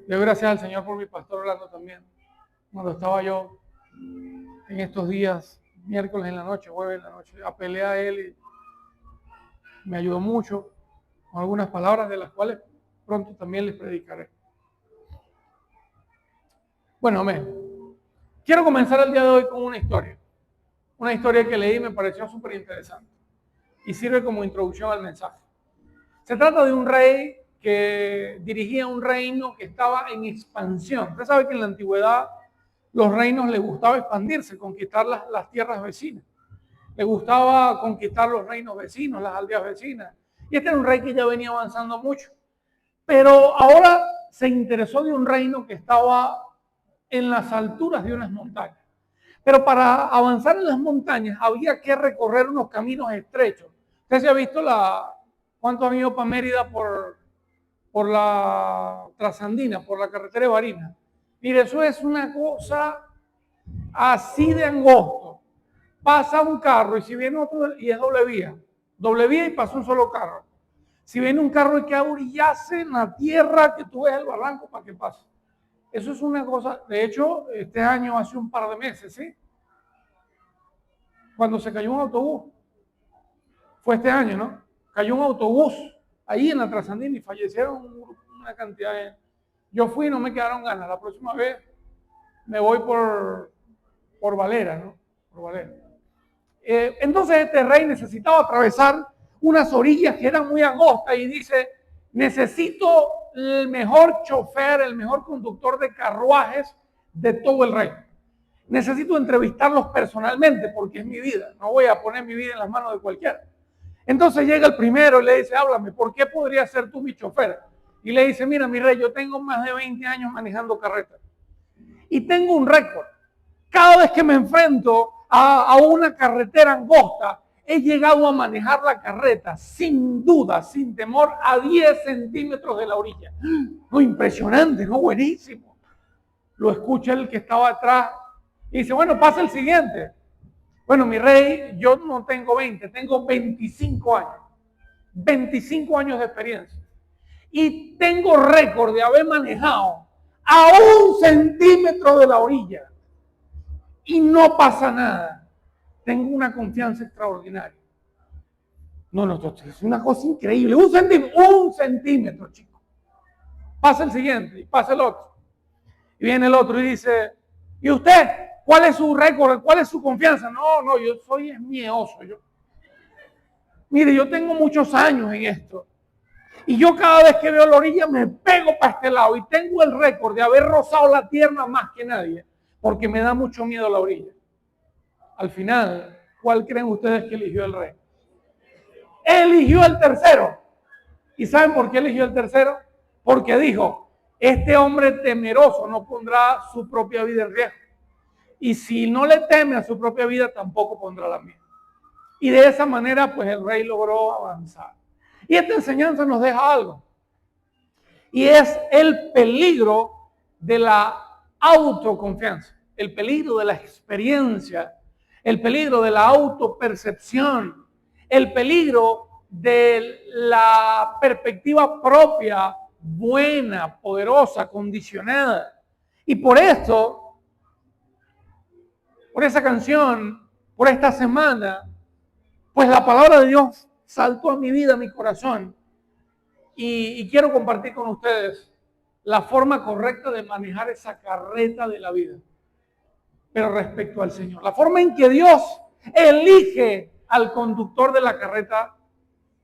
Doy gracias al Señor por mi pastor Orlando también. Cuando estaba yo en estos días, miércoles en la noche, jueves en la noche, apelé a él y me ayudó mucho con algunas palabras de las cuales pronto también les predicaré. Bueno, amén. Quiero comenzar el día de hoy con una historia que leí y me pareció súper interesante y sirve como introducción al mensaje. Se trata de un rey que dirigía un reino que estaba en expansión. Usted sabe que en la antigüedad los reinos les gustaba expandirse, conquistar las tierras vecinas. Le gustaba conquistar los reinos vecinos, las aldeas vecinas. Y este era un rey que ya venía avanzando mucho. Pero ahora se interesó de un reino que estaba en las alturas de unas montañas. Pero para avanzar en las montañas había que recorrer unos caminos estrechos. Usted se ha visto cuántos han ido para Mérida por la Trasandina, por la carretera de Barinas. Mire, eso es una cosa así de angosto. Pasa un carro y si viene otro, y es doble vía y pasa un solo carro. Si viene un carro hay que orillarse en la tierra que tú ves el barranco para que pase. Eso es una cosa, de hecho, este año, hace un par de meses, ¿sí? Cuando se cayó un autobús, fue este año, ¿no? Cayó un autobús ahí en la Trasandina y fallecieron una cantidad de... Yo fui y no me quedaron ganas. La próxima vez me voy por Valera, ¿no? Por Valera. Entonces este rey necesitaba atravesar unas orillas que eran muy angostas y dice, necesito el mejor chofer, el mejor conductor de carruajes de todo el reino. Necesito entrevistarlos personalmente porque es mi vida. No voy a poner mi vida en las manos de cualquiera. Entonces llega el primero y le dice, háblame, ¿por qué podrías ser tú mi chofer? Y le dice, mira, mi rey, yo tengo más de 20 años manejando carretas. Y tengo un récord. Cada vez que me enfrento a una carretera angosta, he llegado a manejar la carreta sin duda, sin temor, a 10 centímetros de la orilla. No, impresionante, no, buenísimo. Lo escucha el que estaba atrás y dice, bueno, pasa el siguiente. Bueno, mi rey, yo no tengo 20, tengo 25 años. 25 años de experiencia. Y tengo récord de haber manejado a 1 centímetro de la orilla. Y no pasa nada. Tengo una confianza extraordinaria. No, es una cosa increíble. 1 centímetro, chico. Pasa el siguiente y pasa el otro. Y viene el otro y dice, ¿y usted? ¿Cuál es su récord? ¿Cuál es su confianza? No, yo soy miedoso. Mire, yo tengo muchos años en esto. Y yo cada vez que veo la orilla me pego para este lado. Y tengo el récord de haber rozado la tierra más que nadie. Porque me da mucho miedo la orilla. Al final, ¿cuál creen ustedes que eligió el rey? Eligió el tercero. ¿Y saben por qué eligió el tercero? Porque dijo, este hombre temeroso no pondrá su propia vida en riesgo. Y si no le teme a su propia vida, tampoco pondrá la mía. Y de esa manera, pues el rey logró avanzar. Y esta enseñanza nos deja algo. Y es el peligro de la autoconfianza, el peligro de la experiencia, el peligro de la autopercepción, el peligro de la perspectiva propia, buena, poderosa, condicionada. Y por esto, por esa canción, por esta semana, pues la palabra de Dios saltó a mi vida, a mi corazón. Y quiero compartir con ustedes la forma correcta de manejar esa carreta de la vida. Pero respecto al Señor. La forma en que Dios elige al conductor de la carreta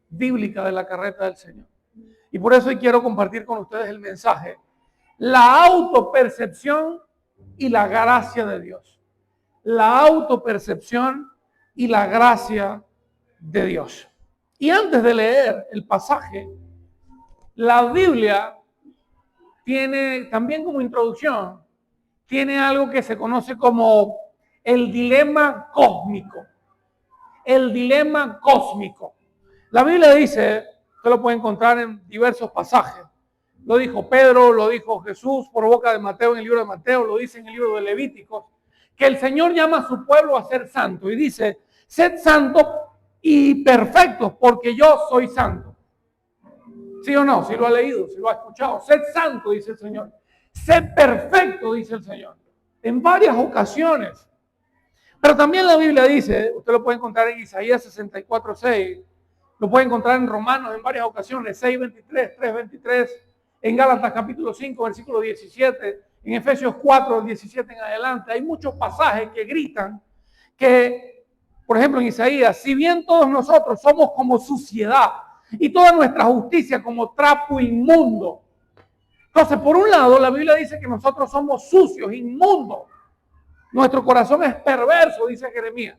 bíblica, de la carreta del Señor. Y por eso hoy quiero compartir con ustedes el mensaje. La autopercepción y la gracia de Dios. La autopercepción y la gracia de Dios. Y antes de leer el pasaje, la Biblia tiene también como introducción, tiene algo que se conoce como el dilema cósmico. El dilema cósmico. La Biblia dice, usted lo puede encontrar en diversos pasajes. Lo dijo Pedro, lo dijo Jesús por boca de Mateo en el libro de Mateo, lo dice en el libro de Levíticos, que el Señor llama a su pueblo a ser santo y dice, sed santos y perfectos porque yo soy santo. ¿Sí o no? Si lo ha leído, si lo ha escuchado. Sed santo, dice el Señor. Sé perfecto, dice el Señor, en varias ocasiones. Pero también la Biblia dice, usted lo puede encontrar en Isaías 64:6, lo puede encontrar en Romanos en varias ocasiones, 6:23, 3:23, en Gálatas capítulo 5, versículo 17, en Efesios 4, 17 en adelante. Hay muchos pasajes que gritan que, por ejemplo, en Isaías, si bien todos nosotros somos como suciedad y toda nuestra justicia como trapo inmundo. Entonces, por un lado, la Biblia dice que nosotros somos sucios, inmundos. Nuestro corazón es perverso, dice Jeremías.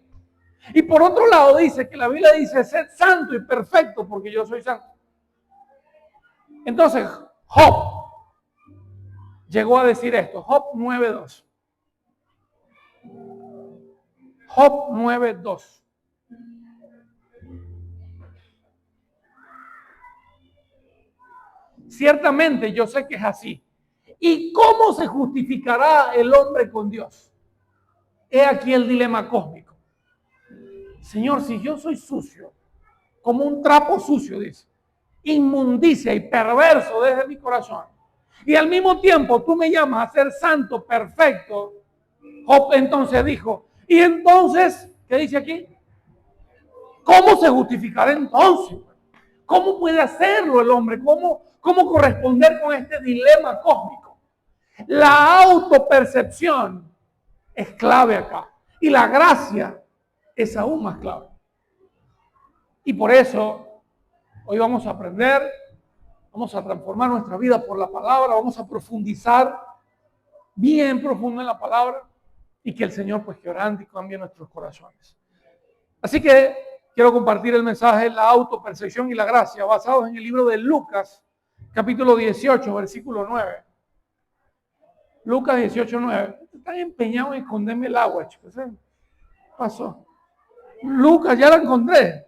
Y por otro lado dice que la Biblia dice, sed santo y perfecto porque yo soy santo. Entonces, Job llegó a decir esto, Job 9:2. Job 9:2. Ciertamente yo sé que es así. ¿Y cómo se justificará el hombre con Dios? He aquí el dilema cósmico. Señor, si yo soy sucio, como un trapo sucio, dice, inmundicia y perverso desde mi corazón, y al mismo tiempo tú me llamas a ser santo, perfecto, Job entonces dijo, y entonces, ¿qué dice aquí? ¿Cómo se justificará entonces? ¿Cómo puede hacerlo el hombre? ¿Cómo corresponder con este dilema cósmico? La autopercepción es clave acá. Y la gracia es aún más clave. Y por eso, hoy vamos a aprender, vamos a transformar nuestra vida por la palabra, vamos a profundizar bien profundo en la palabra y que el Señor pues quebrante y cambie nuestros corazones. Así que quiero compartir el mensaje, la autopercepción y la gracia, basados en el libro de Lucas, capítulo 18, versículo 9. Lucas 18:9. Están empeñados en esconderme el agua, chicos. ¿Qué pasó? Lucas, ya la encontré.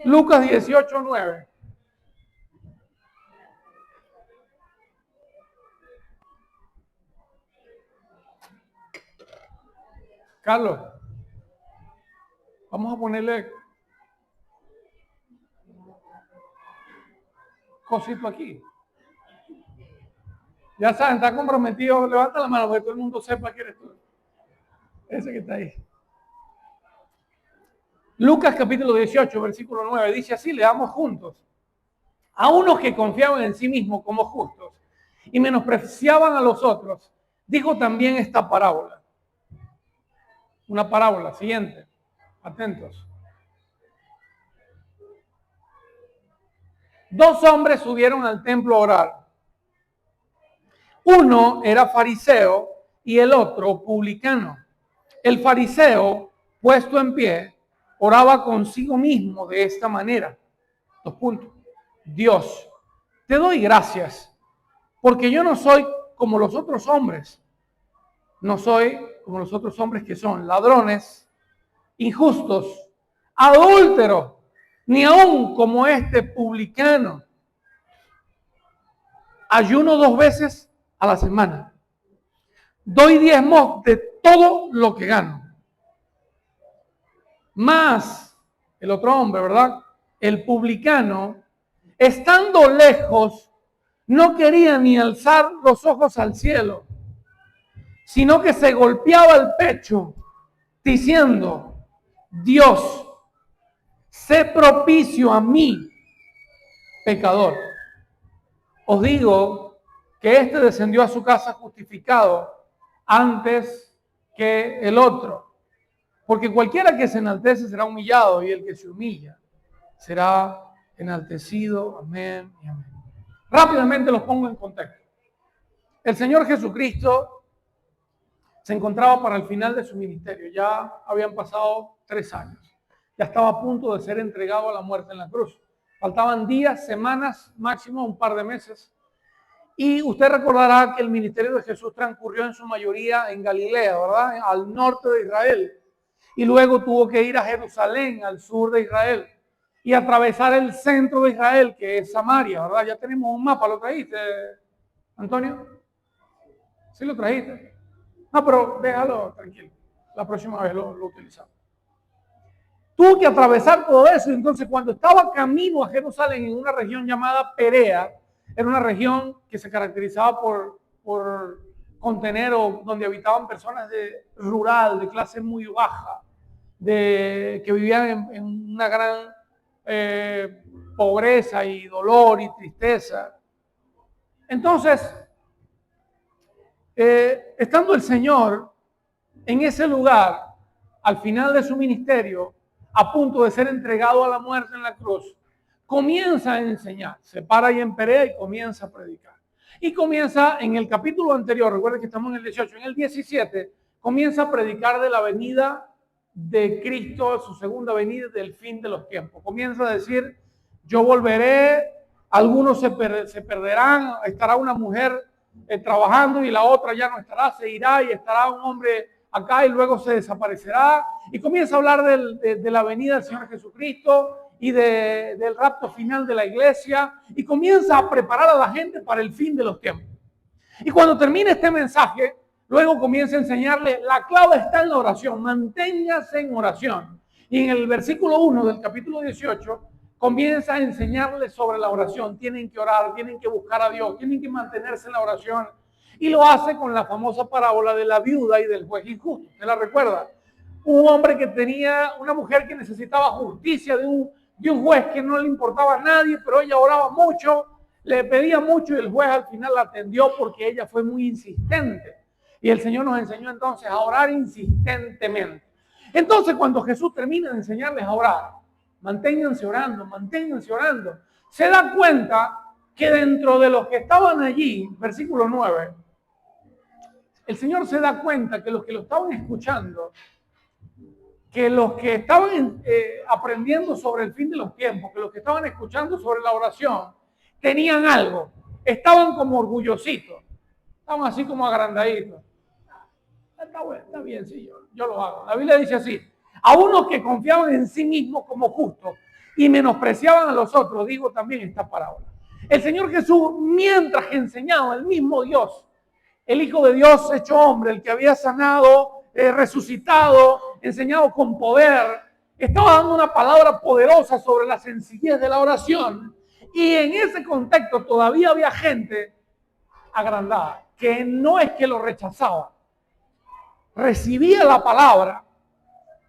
Lucas 18:9. Carlos, vamos a ponerle cosito aquí. Ya saben, está comprometido. Levanta la mano para que todo el mundo sepa que eres tú. Ese que está ahí. Lucas capítulo 18, versículo 9, dice así, leamos juntos. A unos que confiaban en sí mismos como justos y menospreciaban a los otros, dijo también esta parábola. Una parábola, siguiente. Atentos. Dos hombres subieron al templo a orar. Uno era fariseo y el otro publicano. El fariseo, puesto en pie, oraba consigo mismo de esta manera. 2 puntos. Dios, te doy gracias, porque yo no soy como los otros hombres. No soy como los otros hombres que son ladrones, injustos, adúlteros, ni aún como este publicano. Ayuno 2 veces a la semana. Doy diezmos de todo lo que gano. Más el otro hombre, ¿verdad? El publicano, estando lejos, no quería ni alzar los ojos al cielo, sino que se golpeaba el pecho diciendo, Dios, sé propicio a mí, pecador. Os digo que este descendió a su casa justificado antes que el otro. Porque cualquiera que se enaltece será humillado y el que se humilla será enaltecido. Amén y amén. Rápidamente los pongo en contexto. El Señor Jesucristo se encontraba para el final de su ministerio. Ya habían pasado 3 años. Ya estaba a punto de ser entregado a la muerte en la cruz. Faltaban días, semanas, máximo un par de meses. Y usted recordará que el ministerio de Jesús transcurrió en su mayoría en Galilea, ¿verdad? Al norte de Israel. Y luego tuvo que ir a Jerusalén, al sur de Israel. Y atravesar el centro de Israel, que es Samaria, ¿verdad? Ya tenemos un mapa, ¿lo trajiste, Antonio? ¿Sí lo trajiste? No, pero déjalo tranquilo. La próxima vez lo utilizamos. Tuvo que atravesar todo eso. Entonces, cuando estaba camino a Jerusalén, en una región llamada Perea, era una región que se caracterizaba por por contener o donde habitaban personas de rural, de clase muy baja, que vivían en una gran pobreza y dolor y tristeza. Entonces, estando el Señor en ese lugar, al final de su ministerio, a punto de ser entregado a la muerte en la cruz, comienza a enseñar, se para ahí en Perea y comienza a predicar. Y comienza en el capítulo anterior, recuerden que estamos en el 18, en el 17, comienza a predicar de la venida de Cristo, su segunda venida, del fin de los tiempos. Comienza a decir, yo volveré, algunos se perderán, estará una mujer trabajando y la otra ya no estará, se irá y estará un hombre acá y luego se desaparecerá. Y comienza a hablar de la venida del Señor Jesucristo y del rapto final de la iglesia, y comienza a preparar a la gente para el fin de los tiempos. Y cuando termina este mensaje, luego comienza a enseñarle, la clave está en la oración, manténgase en oración. Y en el versículo 1 del capítulo 18, comienza a enseñarles sobre la oración. Tienen que orar, tienen que buscar a Dios, tienen que mantenerse en la oración. Y lo hace con la famosa parábola de la viuda y del juez injusto. ¿Se la recuerda? Un hombre que tenía, una mujer que necesitaba justicia de un juez que no le importaba a nadie, pero ella oraba mucho, le pedía mucho y el juez al final la atendió porque ella fue muy insistente. Y el Señor nos enseñó entonces a orar insistentemente. Entonces, cuando Jesús termina de enseñarles a orar, manténganse orando, se da cuenta que dentro de los que estaban allí, versículo 9, el Señor se da cuenta que los que lo estaban escuchando, que los que estaban aprendiendo sobre el fin de los tiempos, que los que estaban escuchando sobre la oración, tenían algo, estaban como orgullositos, estaban así como agrandaditos. Está bueno, está bien, sí, yo lo hago. La Biblia dice así, a unos que confiaban en sí mismos como justos y menospreciaban a los otros, digo también esta parábola. El Señor Jesús, mientras enseñaba, el mismo Dios, el Hijo de Dios hecho hombre, el que había sanado, resucitado, enseñado con poder, estaba dando una palabra poderosa sobre la sencillez de la oración. Y en ese contexto todavía había gente agrandada, que no es que lo rechazaba, recibía la palabra,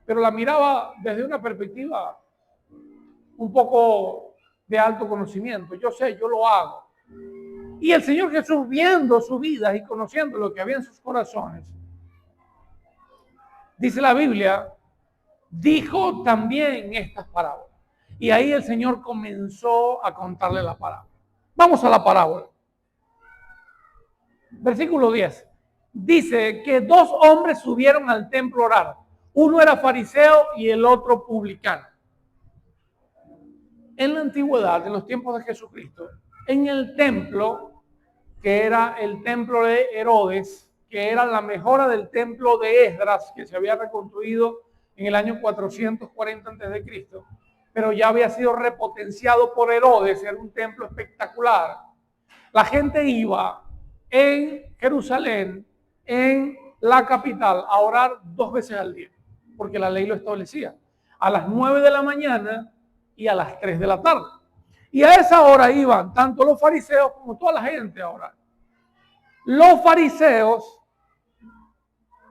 pero la miraba desde una perspectiva un poco de alto conocimiento. Yo sé, yo lo hago. Y el Señor Jesús, viendo su vida y conociendo lo que había en sus corazones, dice la Biblia, dijo también estas parábolas. Y ahí el Señor comenzó a contarle la parábola. Vamos a la parábola. Versículo 10. Dice que dos hombres subieron al templo a orar. Uno era fariseo y el otro publicano. En la antigüedad, en los tiempos de Jesucristo, en el templo, que era el templo de Herodes, que era la mejora del templo de Esdras, que se había reconstruido en el año 440 a.C., pero ya había sido repotenciado por Herodes, era un templo espectacular. La gente iba en Jerusalén, en la capital, a orar 2 veces al día, porque la ley lo establecía, a las 9 de la mañana y a las 3 de la tarde. Y a esa hora iban tanto los fariseos como toda la gente a orar. Los fariseos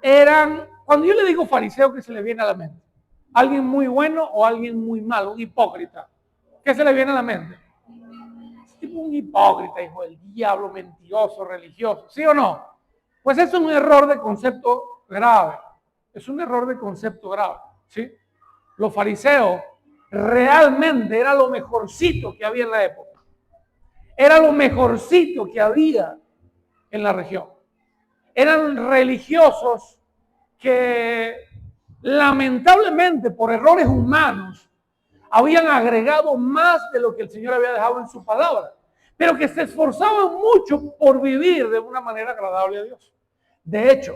eran, cuando yo le digo fariseo, ¿qué se le viene a la mente? ¿Alguien muy bueno o alguien muy malo? Un hipócrita. ¿Qué se le viene a la mente? Es tipo un hipócrita, hijo del diablo, mentiroso, religioso. ¿Sí o no? Pues es un error de concepto grave. Es un error de concepto grave. ¿Sí? Los fariseos realmente era lo mejorcito que había en la época. Era lo mejorcito que había en la región. Eran religiosos que lamentablemente por errores humanos habían agregado más de lo que el Señor había dejado en su palabra, pero que se esforzaban mucho por vivir de una manera agradable a Dios. De hecho,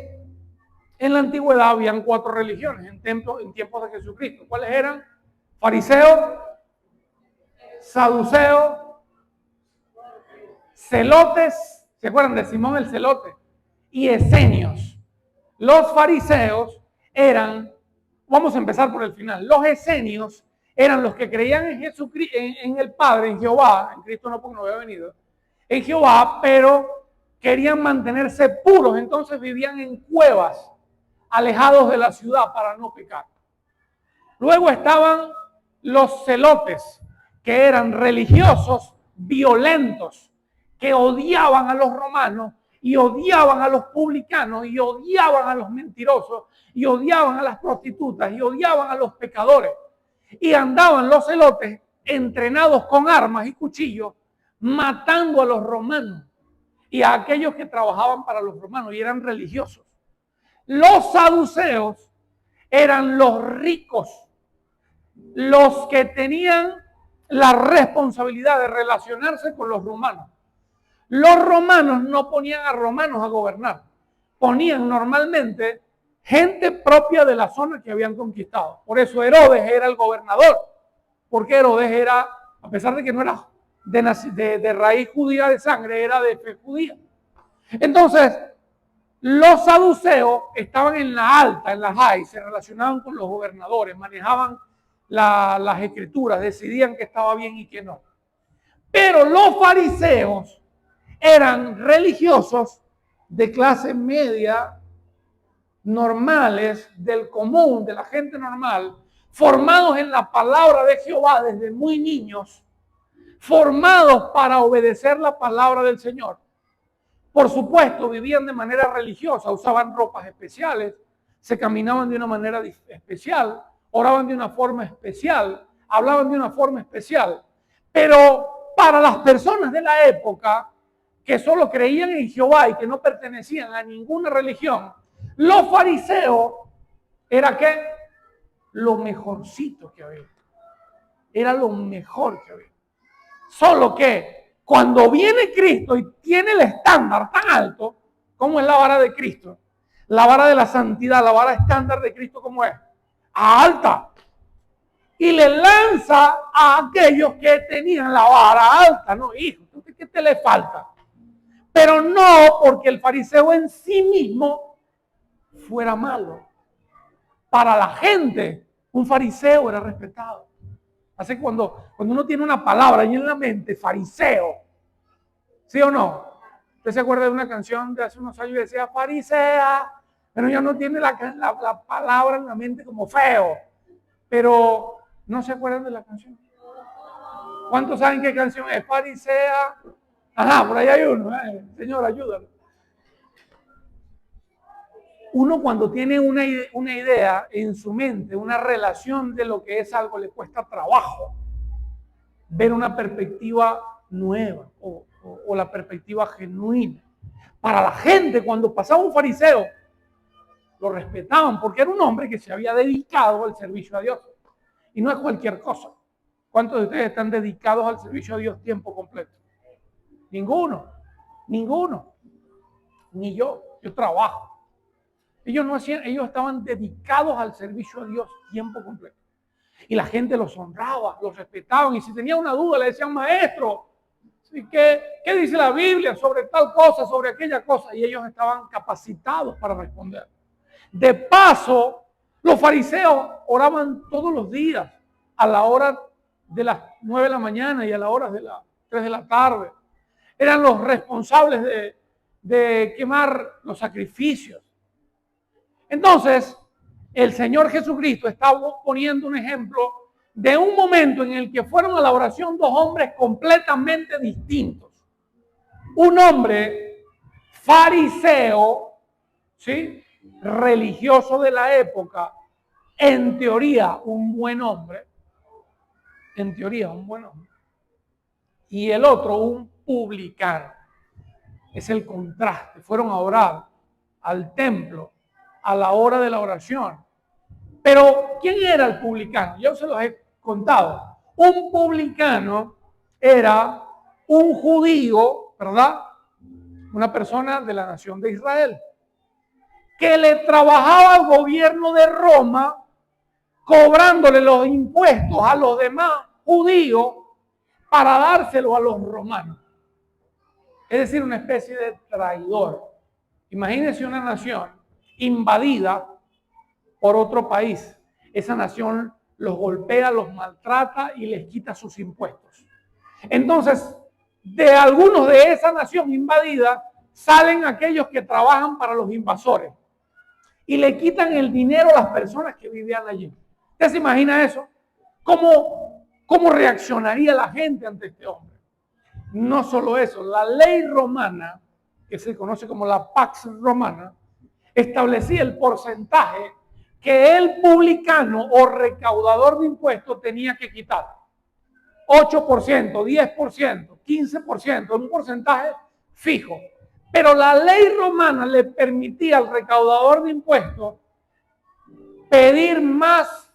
en la antigüedad habían 4 religiones en tiempos de Jesucristo. ¿Cuáles eran? Fariseos, saduceos, celotes, ¿se acuerdan de Simón el celote? Y esenios. Los fariseos eran, vamos a empezar por el final, los esenios eran los que creían en Jesucristo, en el Padre, en Jehová, en Cristo no porque no había venido, en Jehová, pero querían mantenerse puros, entonces vivían en cuevas, alejados de la ciudad para no pecar. Luego estaban los celotes, que eran religiosos violentos, que odiaban a los romanos y odiaban a los publicanos y odiaban a los mentirosos y odiaban a las prostitutas y odiaban a los pecadores. Y andaban los celotes entrenados con armas y cuchillos, matando a los romanos y a aquellos que trabajaban para los romanos y eran religiosos. Los saduceos eran los ricos, los que tenían la responsabilidad de relacionarse con los romanos. Los romanos no ponían a romanos a gobernar, ponían normalmente gente propia de la zona que habían conquistado. Por eso Herodes era el gobernador, porque Herodes era, a pesar de que no era de raíz judía de sangre, era de fe judía. Entonces, los saduceos estaban en la alta, en la high, se relacionaban con los gobernadores, manejaban las escrituras, decidían qué estaba bien y qué no. Pero los fariseos eran religiosos de clase media, normales, del común, de la gente normal, formados en la palabra de Jehová desde muy niños, formados para obedecer la palabra del Señor. Por supuesto, vivían de manera religiosa, usaban ropas especiales, se caminaban de una manera especial, oraban de una forma especial, hablaban de una forma especial. Pero para las personas de la época que solo creían en Jehová y que no pertenecían a ninguna religión, los fariseos era ¿qué? Lo mejorcito que había. Era lo mejor que había. Solo que cuando viene Cristo y tiene el estándar tan alto, ¿cómo es la vara de Cristo? La vara de la santidad, la vara estándar de Cristo, ¿cómo es? Alta. Y le lanza a aquellos que tenían la vara alta. No, hijo, ¿qué te le falta? Pero no porque el fariseo en sí mismo fuera malo. Para la gente, un fariseo era respetado. Así que cuando uno tiene una palabra ahí en la mente, fariseo, ¿sí o no? ¿Usted se acuerda de una canción de hace unos años que decía farisea? Pero ya no tiene la palabra en la mente como feo. Pero no se acuerdan de la canción. ¿Cuántos saben qué canción es? Farisea. Ajá, por ahí hay uno. Señor, ayúdalo. Uno cuando tiene una idea en su mente, una relación de lo que es algo, le cuesta trabajo ver una perspectiva nueva o la perspectiva genuina. Para la gente, cuando pasaba un fariseo, lo respetaban porque era un hombre que se había dedicado al servicio a Dios. Y no es cualquier cosa. ¿Cuántos de ustedes están dedicados al servicio a Dios tiempo completo? Ninguno. Ni yo. Yo trabajo. Ellos no hacían, ellos estaban dedicados al servicio a Dios tiempo completo. Y la gente los honraba, los respetaban. Y si tenía una duda, le decían, maestro, ¿qué dice la Biblia sobre tal cosa, sobre aquella cosa? Y ellos estaban capacitados para responder. De paso, los fariseos oraban todos los días a la hora de las 9 de la mañana y a la hora de las 3 de la tarde. Eran los responsables de quemar los sacrificios. Entonces, el Señor Jesucristo está poniendo un ejemplo de un momento en el que fueron a la oración dos hombres completamente distintos. Un hombre fariseo, ¿sí?, religioso de la época, en teoría un buen hombre, y el otro un publicano. Es el contraste. Fueron a orar al templo a la hora de la oración. Pero, ¿quién era el publicano? Yo se los he contado. Un publicano era un judío, ¿verdad? Una persona de la nación de Israel, que le trabajaba al gobierno de Roma, cobrándole los impuestos a los demás judíos para dárselo a los romanos. Es decir, una especie de traidor. Imagínense una nación invadida por otro país. Esa nación los golpea, los maltrata y les quita sus impuestos. Entonces, de algunos de esa nación invadida salen aquellos que trabajan para los invasores y le quitan el dinero a las personas que vivían allí. ¿Usted se imagina eso? ¿Cómo reaccionaría la gente ante este hombre? No solo eso, la ley romana, que se conoce como la Pax Romana, establecía el porcentaje que el publicano o recaudador de impuestos tenía que quitar. 8%, 10%, 15%, un porcentaje fijo. Pero la ley romana le permitía al recaudador de impuestos pedir más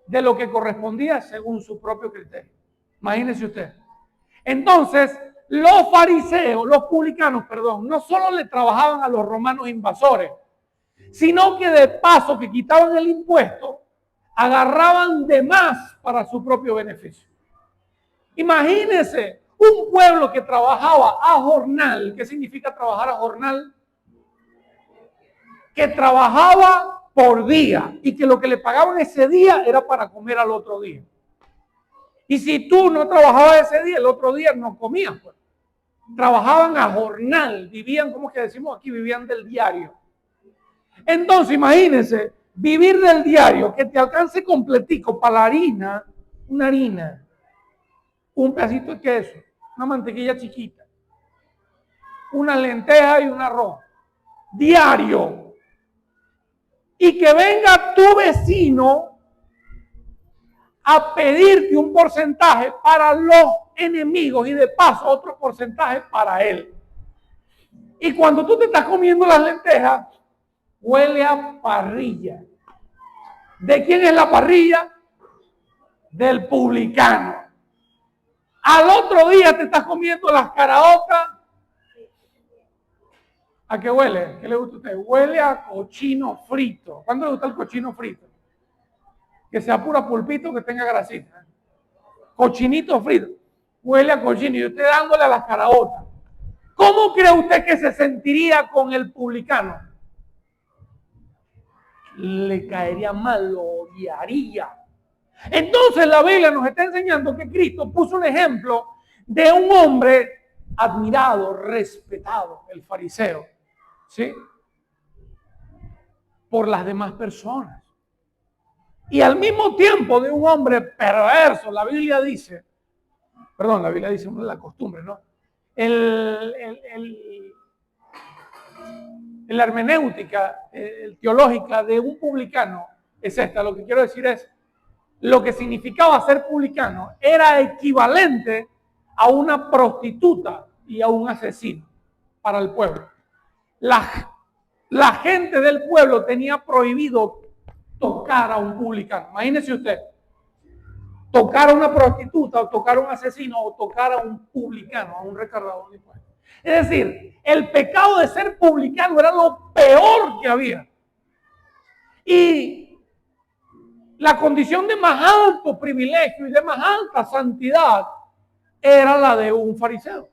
de lo que correspondía según su propio criterio. Imagínese usted. Entonces, los fariseos, los publicanos, perdón, no solo le trabajaban a los romanos invasores, sino que de paso que quitaban el impuesto, agarraban de más para su propio beneficio. Imagínense un pueblo que trabajaba a jornal. ¿Qué significa trabajar a jornal? Que trabajaba por día y que lo que le pagaban ese día era para comer al otro día. Y si tú no trabajabas ese día, el otro día no comías. Pues. Trabajaban a jornal, vivían, ¿cómo es que decimos aquí? Vivían del diario. Entonces, imagínense, vivir del diario, que te alcance completico para la harina, una harina, un pedacito de queso, una mantequilla chiquita, una lenteja y un arroz, diario. Y que venga tu vecino a pedirte un porcentaje para los enemigos y de paso otro porcentaje para él. Y cuando tú te estás comiendo las lentejas, huele a parrilla. ¿De quién es la parrilla? Del publicano. Al otro día te estás comiendo las caraotas. ¿A qué huele? ¿Qué le gusta a usted? Huele a cochino frito. ¿Cuándo le gusta el cochino frito? Que sea pura pulpito, que tenga grasita. Cochinito frito. Huele a cochino y usted dándole a las caraotas. ¿Cómo cree usted que se sentiría con el publicano? Le caería mal, lo odiaría. Entonces la Biblia nos está enseñando que Cristo puso un ejemplo de un hombre admirado, respetado, el fariseo, ¿sí? Por las demás personas. Y al mismo tiempo de un hombre perverso, la Biblia dice, la costumbre, ¿no? La hermenéutica teológica de un publicano es esta. Lo que quiero decir es, lo que significaba ser publicano era equivalente a una prostituta y a un asesino para el pueblo. La gente del pueblo tenía prohibido tocar a un publicano. Imagínese usted, tocar a una prostituta o tocar a un asesino o tocar a un publicano, a un recaudador de impuestos. Es decir, el pecado de ser publicano era lo peor que había. Y la condición de más alto privilegio y de más alta santidad era la de un fariseo,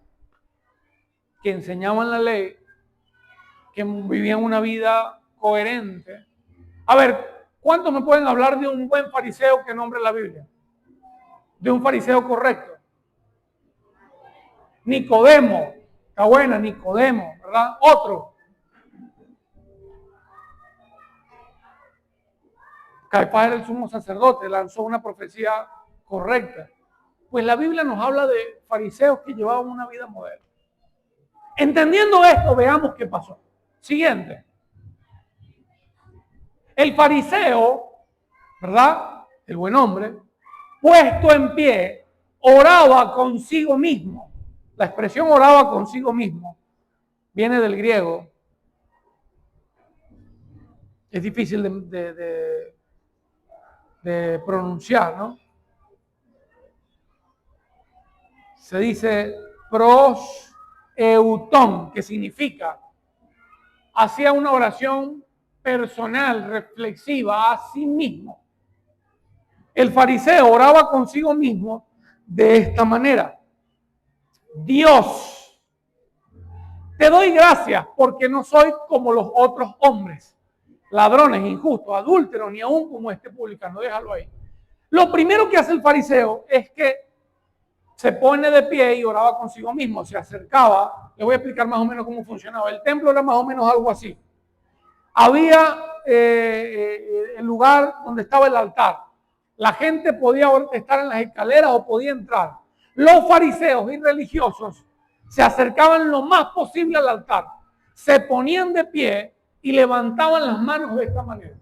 que enseñaban la ley, que vivían una vida coherente. A ver, ¿cuántos me pueden hablar de un buen fariseo que nombre la Biblia? De un fariseo correcto. Nicodemo, está buena, Nicodemo, ¿verdad? Otro. Caifás era el sumo sacerdote, lanzó una profecía correcta. Pues la Biblia nos habla de fariseos que llevaban una vida moderna. Entendiendo esto, veamos qué pasó. Siguiente. El fariseo, ¿verdad? El buen hombre, puesto en pie, oraba consigo mismo. La expresión oraba consigo mismo viene del griego. Es difícil de pronunciar, ¿no? Se dice proseutón, que significa hacía una oración personal, reflexiva a sí mismo. El fariseo oraba consigo mismo de esta manera: Dios, te doy gracias porque no soy como los otros hombres, ladrones, injustos, adúlteros, ni aún como este publicano. Déjalo ahí. Lo primero que hace el fariseo es que se pone de pie y oraba consigo mismo, se acercaba Les voy a explicar más o menos cómo funcionaba. El templo era más o menos algo así. Había el lugar donde estaba el altar. La gente podía estar en las escaleras o podía entrar. Los fariseos y religiosos se acercaban lo más posible al altar, se ponían de pie y levantaban las manos de esta manera.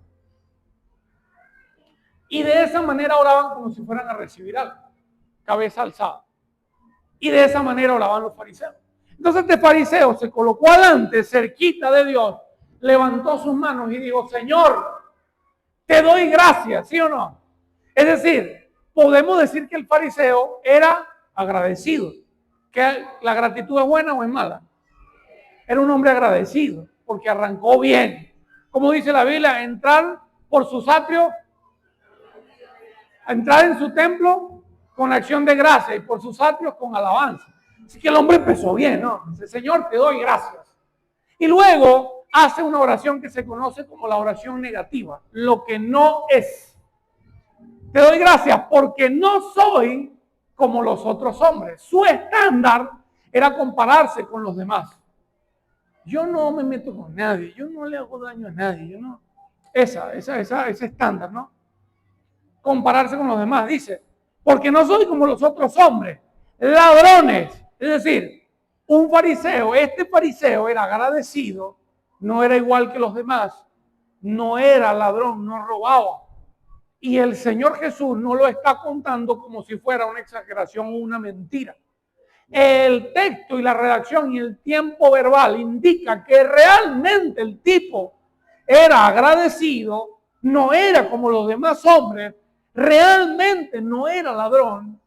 Y de esa manera oraban como si fueran a recibir algo, cabeza alzada. Y de esa manera oraban los fariseos. Entonces este fariseo se colocó adelante, cerquita de Dios, levantó sus manos y dijo: Señor, te doy gracias, ¿sí o no? Es decir, podemos decir que el fariseo era agradecido. ¿Que la gratitud es buena o es mala? Era un hombre agradecido porque arrancó bien. Como dice la Biblia, entrar por sus atrios, entrar en su templo con acción de gracia y por sus atrios con alabanza. Así que el hombre empezó bien, ¿no? Dice: Señor, te doy gracias. Y luego hace una oración que se conoce como la oración negativa, lo que no es. Te doy gracias porque no soy como los otros hombres. Su estándar era compararse con los demás. Yo no me meto con nadie, yo no le hago daño a nadie, yo no. Ese estándar, ¿no? Compararse con los demás, dice, porque no soy como los otros hombres, ladrones. Es decir, un fariseo, este fariseo era agradecido, no era igual que los demás, no era ladrón, no robaba. Y el Señor Jesús no lo está contando como si fuera una exageración o una mentira. El texto y la redacción y el tiempo verbal indica que realmente el tipo era agradecido, no era como los demás hombres, realmente no era ladrón,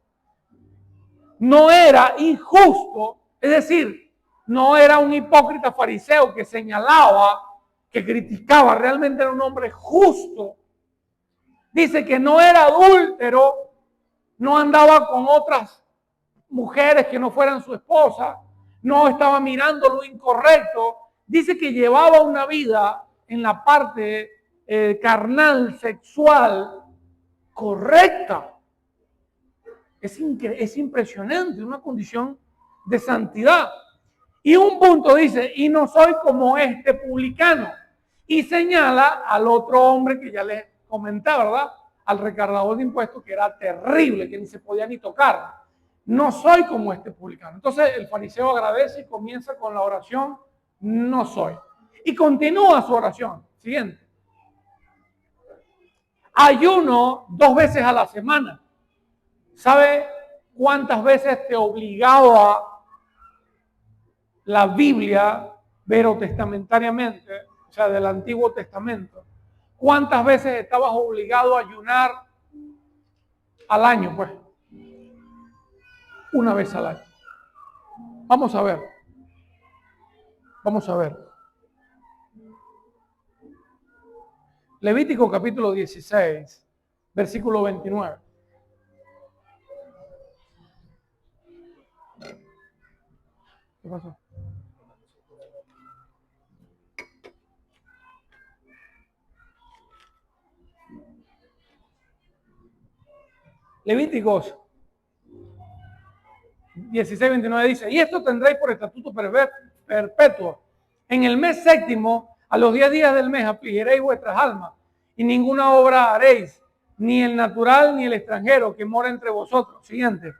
no era injusto, es decir, no era un hipócrita fariseo que señalaba, que criticaba, realmente era un hombre justo. Dice que no era adúltero, no andaba con otras mujeres que no fueran su esposa, no estaba mirando lo incorrecto. Dice que llevaba una vida en la parte carnal, sexual, correcta. Es impresionante, una condición de santidad. Y un punto dice: y no soy como este publicano. Y señala al otro hombre que ya les comentaba, ¿verdad? Al recaudador de impuestos, que era terrible, que ni se podía ni tocar. No soy como este publicano. Entonces el fariseo agradece y comienza con la oración: no soy. Y continúa su oración. Siguiente. Ayuno 2 veces a la semana. ¿Sabe cuántas veces te obligaba la Biblia verotestamentariamente, o sea, del Antiguo Testamento? ¿Cuántas veces estabas obligado a ayunar al año? Pues, 1 vez al año. Vamos a ver. Vamos a ver. Levítico capítulo 16, versículo 29. ¿Qué pasó? Levíticos 16, 29 dice: y esto tendréis por estatuto perpetuo. En el mes séptimo, a los 10 días del mes, afligiréis vuestras almas, y ninguna obra haréis, ni el natural ni el extranjero que mora entre vosotros. Siguiente.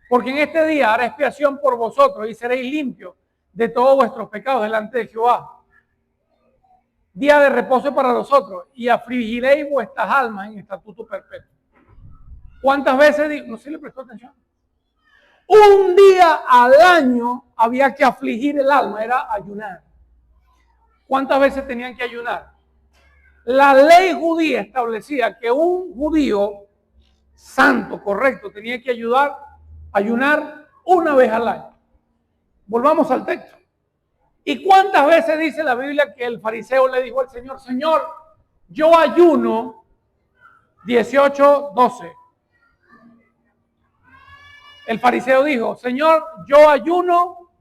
Porque en este día hará expiación por vosotros y seréis limpios de todos vuestros pecados delante de Jehová. Día de reposo para vosotros, y afligiréis vuestras almas en estatuto perpetuo. ¿Cuántas veces digo? No sé si le prestó atención. Un día al año había que afligir el alma, era ayunar. ¿Cuántas veces tenían que ayunar? La ley judía establecía que un judío santo, correcto, tenía que ayunar 1 vez al año. Volvamos al texto. ¿Y cuántas veces dice la Biblia que el fariseo le dijo al Señor: Señor, yo ayuno 18, 12? El fariseo dijo: Señor, yo ayuno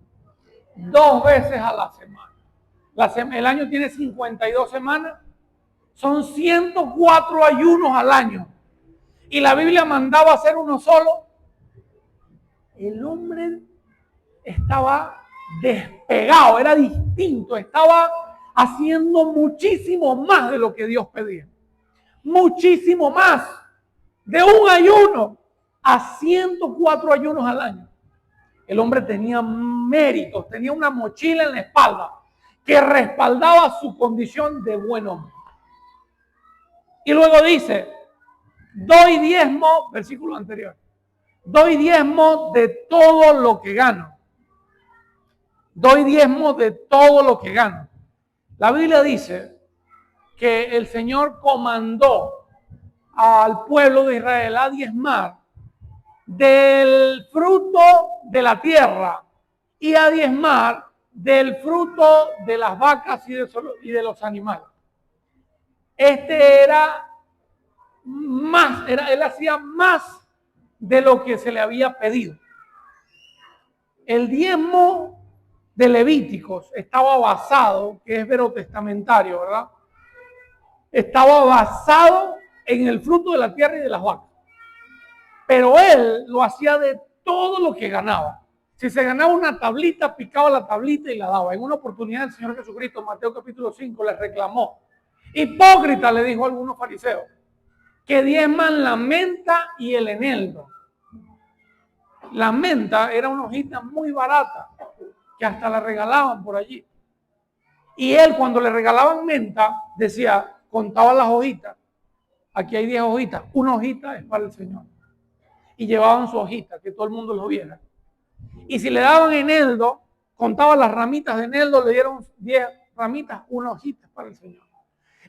2 veces a la semana. El año tiene 52 semanas. Son 104 ayunos al año. Y la Biblia mandaba hacer uno solo. El hombre estaba despegado, era distinto, estaba haciendo muchísimo más de lo que Dios pedía. Muchísimo más. De un ayuno a 104 ayunos al año. El hombre tenía méritos, tenía una mochila en la espalda que respaldaba su condición de buen hombre. Y luego dice, doy diezmo, versículo anterior, doy diezmo de todo lo que gano. Doy diezmo de todo lo que gano. La Biblia dice que el Señor comandó al pueblo de Israel a diezmar del fruto de la tierra y a diezmar del fruto de las vacas y de los animales. Era más, él hacía más de lo que se le había pedido. El diezmo de Levíticos estaba basado, que es verotestamentario, ¿verdad? Estaba basado en el fruto de la tierra y de las vacas. Pero él lo hacía de todo lo que ganaba. Si se ganaba una tablita, picaba la tablita y la daba. En una oportunidad el Señor Jesucristo, Mateo capítulo 5, le reclamó. Hipócrita, le dijo a algunos fariseos, que diezman la menta y el eneldo. La menta era una hojita muy barata, que hasta la regalaban por allí. Y él, cuando le regalaban menta, decía, contaba las hojitas. Aquí hay 10 hojitas, una hojita es para el Señor. Y llevaban su hojita, que todo el mundo lo viera. Y si le daban eneldo, contaba las ramitas de eneldo, le dieron 10 ramitas, una hojita para el Señor.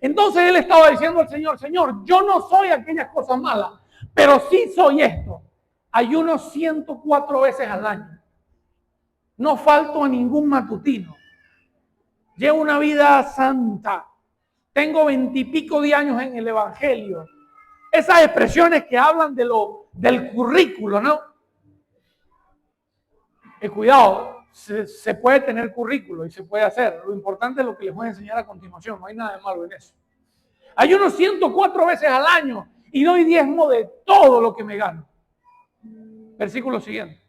Entonces él estaba diciendo al Señor, Señor, yo no soy aquellas cosas malas, pero sí soy esto. Ayuno 104 veces al año. No falto a ningún matutino. Llevo una vida santa. Tengo 20 y pico de años en el Evangelio. Esas expresiones que hablan del currículo, ¿no? Cuidado, se puede tener currículo y se puede hacer. Lo importante es lo que les voy a enseñar a continuación. No hay nada de malo en eso. Ayuno 104 veces al año y doy diezmo de todo lo que me gano. Versículo siguiente.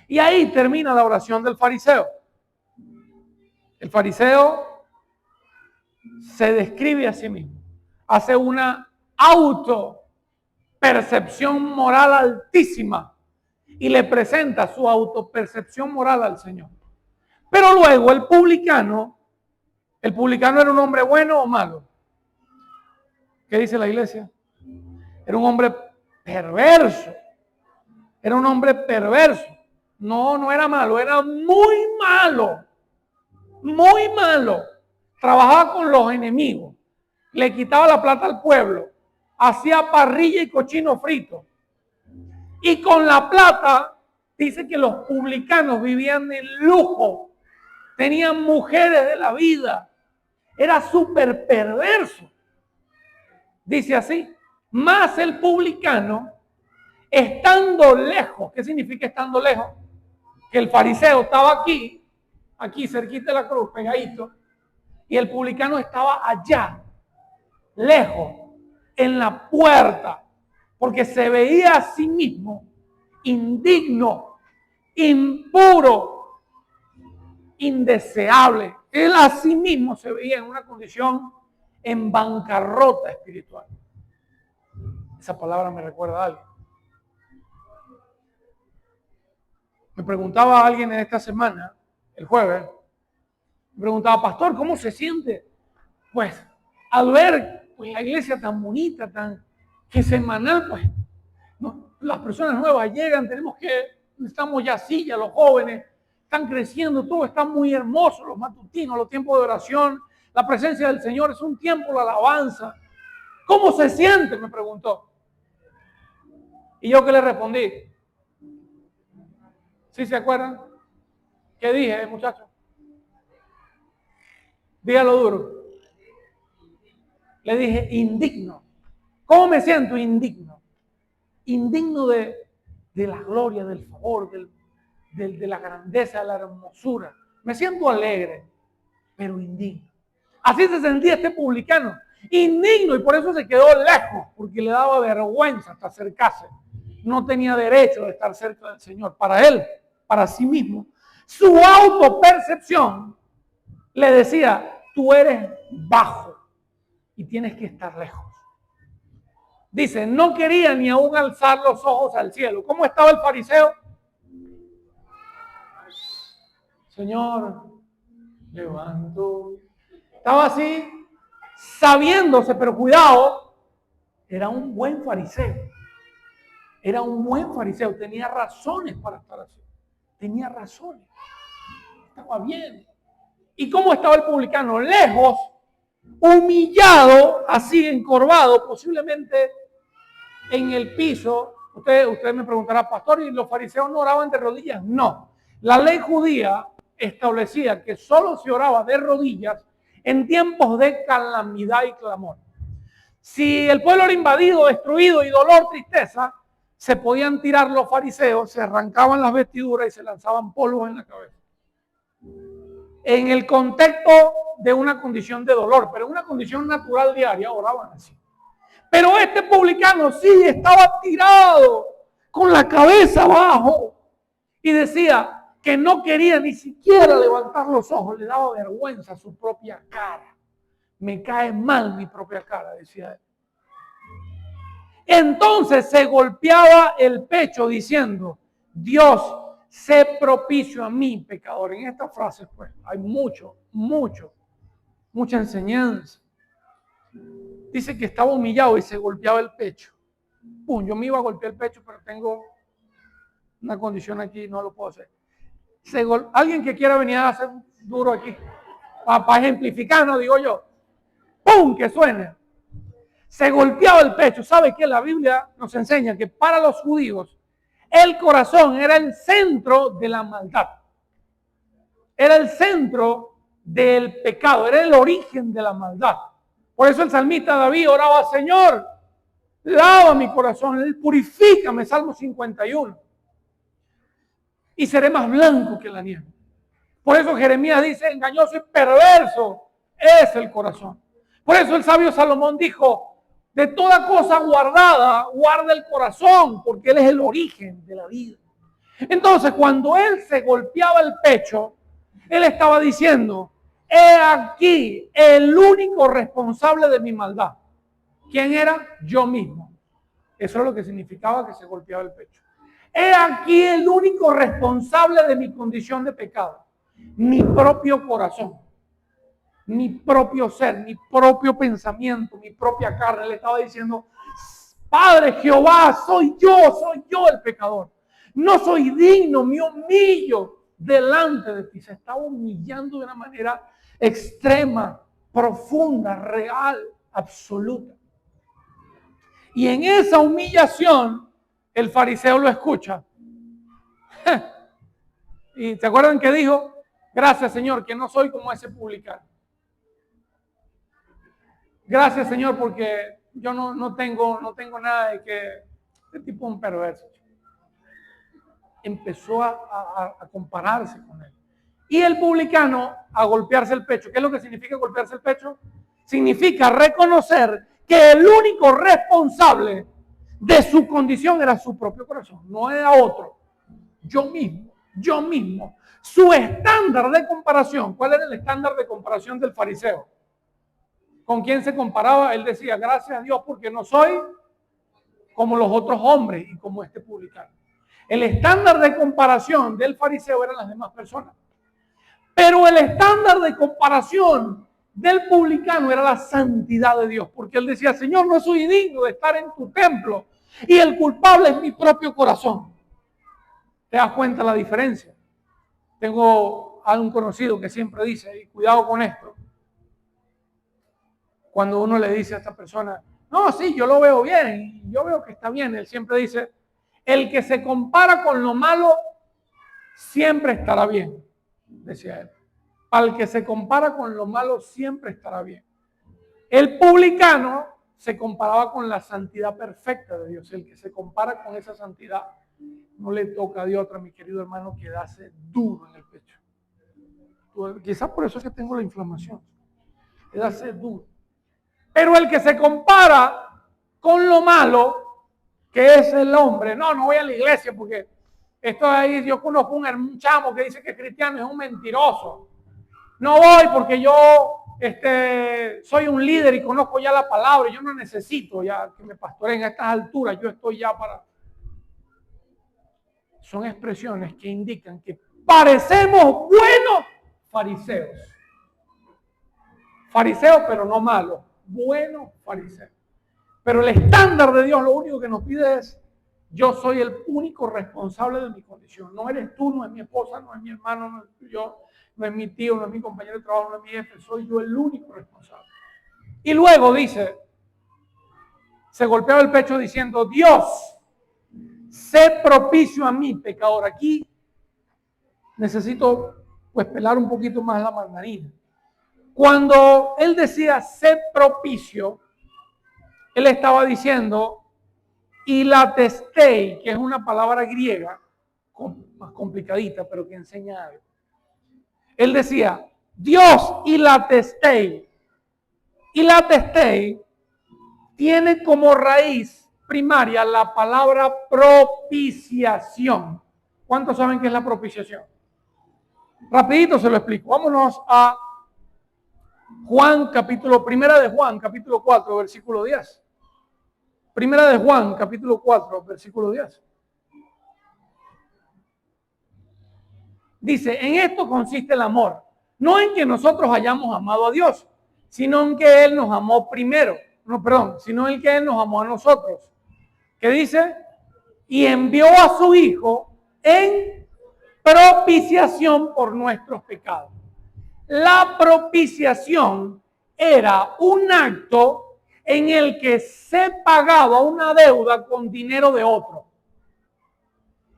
Y ahí termina la oración del fariseo. El fariseo se describe a sí mismo. Hace una autopercepción moral altísima y le presenta su autopercepción moral al Señor. Pero luego el publicano era un hombre bueno o malo. ¿Qué dice la iglesia? Era un hombre perverso. Era un hombre perverso. No era malo, era muy malo. Muy malo. Trabajaba con los enemigos. Le quitaba la plata al pueblo. Hacía parrilla y cochino frito. Y con la plata, dice que los publicanos vivían en lujo. Tenían mujeres de la vida. Era súper perverso. Dice así, más el publicano, estando lejos. ¿Qué significa estando lejos? Que el fariseo estaba aquí cerquita de la cruz, pegadito, y el publicano estaba allá, lejos, en la puerta, porque se veía a sí mismo indigno, impuro, indeseable. Él a sí mismo se veía en una condición en bancarrota espiritual. Esa palabra me recuerda a algo. Me preguntaba a alguien en esta semana, el jueves, me preguntaba, pastor, ¿cómo se siente? Pues, al ver la iglesia tan bonita, que semanal, pues, las personas nuevas llegan, necesitamos ya sillas, los jóvenes están creciendo, todo está muy hermoso, los matutinos, los tiempos de oración, la presencia del Señor, es un tiempo de alabanza. ¿Cómo se siente? Me preguntó. ¿Y yo qué le respondí? ¿Sí se acuerdan? ¿Qué dije, muchachos? Dígalo duro. Le dije, indigno. ¿Cómo me siento? Indigno. Indigno de la gloria, del favor, de la grandeza, de la hermosura. Me siento alegre, pero indigno. Así se sentía este publicano. Indigno, y por eso se quedó lejos, porque le daba vergüenza hasta acercarse. No tenía derecho de estar cerca del Señor. Para él para sí mismo, su autopercepción le decía, tú eres bajo y tienes que estar lejos. Dice, no quería ni aún alzar los ojos al cielo. ¿Cómo estaba el fariseo? Señor, levanto. Estaba así, sabiéndose, pero cuidado, era un buen fariseo. Era un buen fariseo, tenía razones para estar así. Tenía razones. Estaba bien. ¿Y cómo estaba el publicano? Lejos, humillado, así encorvado, posiblemente en el piso. Usted me preguntará, pastor, ¿y los fariseos no oraban de rodillas? No. La ley judía establecía que solo se oraba de rodillas en tiempos de calamidad y clamor. Si el pueblo era invadido, destruido y dolor, tristeza, se podían tirar los fariseos, se arrancaban las vestiduras y se lanzaban polvos en la cabeza. En el contexto de una condición de dolor, pero en una condición natural diaria oraban así. Pero este publicano sí estaba tirado con la cabeza abajo y decía que no quería ni siquiera levantar los ojos, le daba vergüenza a su propia cara. Me cae mal mi propia cara, decía él. Entonces se golpeaba el pecho diciendo, Dios, sé propicio a mí, pecador. En esta frase pues hay mucha enseñanza. Dice que estaba humillado y se golpeaba el pecho. Pum, yo me iba a golpear el pecho, pero tengo una condición aquí, no lo puedo hacer. Alguien que quiera venir a hacer duro aquí, para ejemplificar, no digo yo. ¡Pum! Que suene. Se golpeaba el pecho. ¿Sabe qué? La Biblia nos enseña que para los judíos el corazón era el centro de la maldad. Era el centro del pecado, era el origen de la maldad. Por eso el salmista David oraba, Señor, lava mi corazón, purifícame, Salmo 51. Y seré más blanco que la nieve. Por eso Jeremías dice, engañoso y perverso es el corazón. Por eso el sabio Salomón dijo, de toda cosa guardada, guarda el corazón, porque él es el origen de la vida. Entonces, cuando él se golpeaba el pecho, él estaba diciendo, he aquí el único responsable de mi maldad. ¿Quién era? Yo mismo. Eso es lo que significaba que se golpeaba el pecho. He aquí el único responsable de mi condición de pecado. Mi propio corazón, mi propio ser, mi propio pensamiento, mi propia carne. Le estaba diciendo, Padre Jehová, soy yo el pecador. No soy digno, me humillo delante de ti. Se estaba humillando de una manera extrema, profunda, real, absoluta. Y en esa humillación, el fariseo lo escucha. ¿Y se acuerdan que dijo? Gracias, Señor, que no soy como ese publicano. Gracias, Señor, porque yo no tengo nada de que este tipo es un perverso. Empezó a compararse con él. Y el publicano a golpearse el pecho. ¿Qué es lo que significa golpearse el pecho? Significa reconocer que el único responsable de su condición era su propio corazón, no era otro. Yo mismo. Su estándar de comparación, ¿cuál era el estándar de comparación del fariseo? ¿Con quién se comparaba? Él decía, gracias a Dios porque no soy como los otros hombres y como este publicano. El estándar de comparación del fariseo eran las demás personas. Pero el estándar de comparación del publicano era la santidad de Dios. Porque él decía, Señor, no soy digno de estar en tu templo. Y el culpable es mi propio corazón. ¿Te das cuenta la diferencia? Tengo a un conocido que siempre dice, y cuidado con esto, cuando uno le dice a esta persona, no, sí, yo lo veo bien, yo veo que está bien, él siempre dice, el que se compara con lo malo, siempre estará bien, decía él. Al que se compara con lo malo, siempre estará bien. El publicano se comparaba con la santidad perfecta de Dios. El que se compara con esa santidad, no le toca de otra, mi querido hermano, quedarse duro en el pecho. Quizás por eso es que tengo la inflamación. Quedarse duro. Pero el que se compara con lo malo, que es el hombre, no voy a la iglesia porque Esto ahí, yo conozco un chamo que dice que es cristiano, es un mentiroso. No voy porque yo soy un líder y conozco ya la palabra. Yo no necesito ya que me pastoreen a estas alturas. Yo estoy ya para... Son expresiones que indican que parecemos buenos fariseos. Fariseos, pero no malos. Buenos fariseos. Pero el estándar de Dios lo único que nos pide es: yo soy el único responsable de mi condición. No eres tú, no es mi esposa, no es mi hermano, no es yo, no es mi tío, no es mi compañero de trabajo, no es mi jefe. Soy yo el único responsable. Y luego dice, se golpeaba el pecho diciendo: Dios, sé propicio a mí, pecador. Aquí necesito pues pelar un poquito más la mandarina. Cuando él decía sé propicio, él estaba diciendo ilatestei, que es una palabra griega, más complicadita, pero que enseña algo. Él decía, Dios ilatestei. Ilatestei tiene como raíz primaria la palabra propiciación. ¿Cuántos saben qué es la propiciación? Rapidito se lo explico. Vámonos a Primera de Juan, capítulo 4, versículo 10. Primera de Juan, capítulo 4, versículo 10. Dice, en esto consiste el amor. No en que nosotros hayamos amado a Dios, sino en que Él nos amó primero. Sino en que Él nos amó a nosotros. ¿Qué dice? Y envió a su Hijo en propiciación por nuestros pecados. La propiciación era un acto en el que se pagaba una deuda con dinero de otro.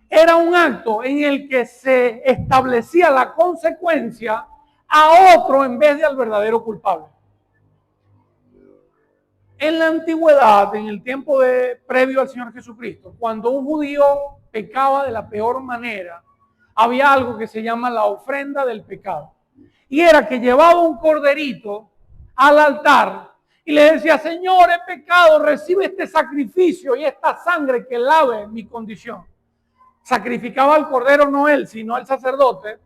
Era un acto en el que se establecía la consecuencia a otro en vez de al verdadero culpable. En la antigüedad, en el tiempo previo al Señor Jesucristo, cuando un judío pecaba de la peor manera, había algo que se llama la ofrenda del pecado. Y era que llevaba un corderito al altar y le decía, Señor, he pecado, recibe este sacrificio y esta sangre que lave mi condición. Sacrificaba al cordero no él, sino el sacerdote.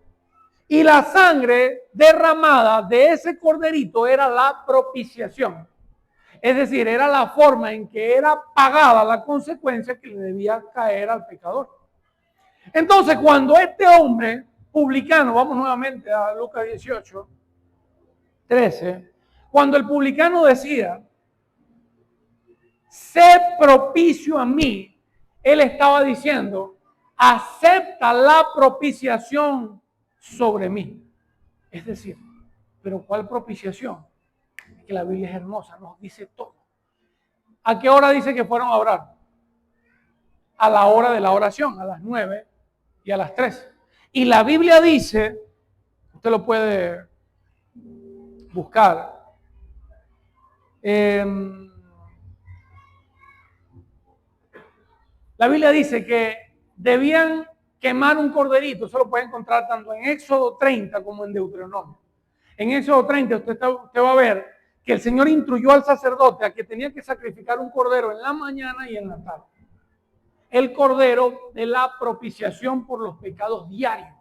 Y la sangre derramada de ese corderito era la propiciación. Es decir, era la forma en que era pagada la consecuencia que le debía caer al pecador. Entonces, cuando este hombre publicano, vamos nuevamente a Lucas 18, 13, cuando el publicano decía, sé propicio a mí, él estaba diciendo, acepta la propiciación sobre mí. Es decir, pero ¿cuál propiciación? Que la Biblia es hermosa, nos dice todo. ¿A qué hora dice que fueron a orar? A la hora de la oración, a las 9 y a las 3. Y la Biblia dice, usted lo puede buscar, la Biblia dice que debían quemar un corderito. Eso lo puede encontrar tanto en Éxodo 30 como en Deuteronomio. En Éxodo 30 usted va a ver que el Señor instruyó al sacerdote a que tenía que sacrificar un cordero en la mañana y en la tarde. El cordero de la propiciación por los pecados diarios.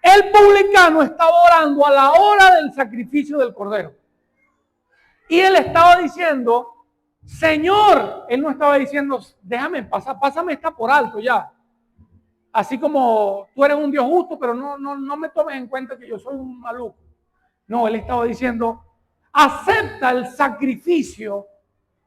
El publicano estaba orando a la hora del sacrificio del cordero. Y él estaba diciendo, Señor, él no estaba diciendo, déjame pasar, pásame esta por alto ya. Así como tú eres un Dios justo, pero no me tomes en cuenta que yo soy un maluco. No, él estaba diciendo, acepta el sacrificio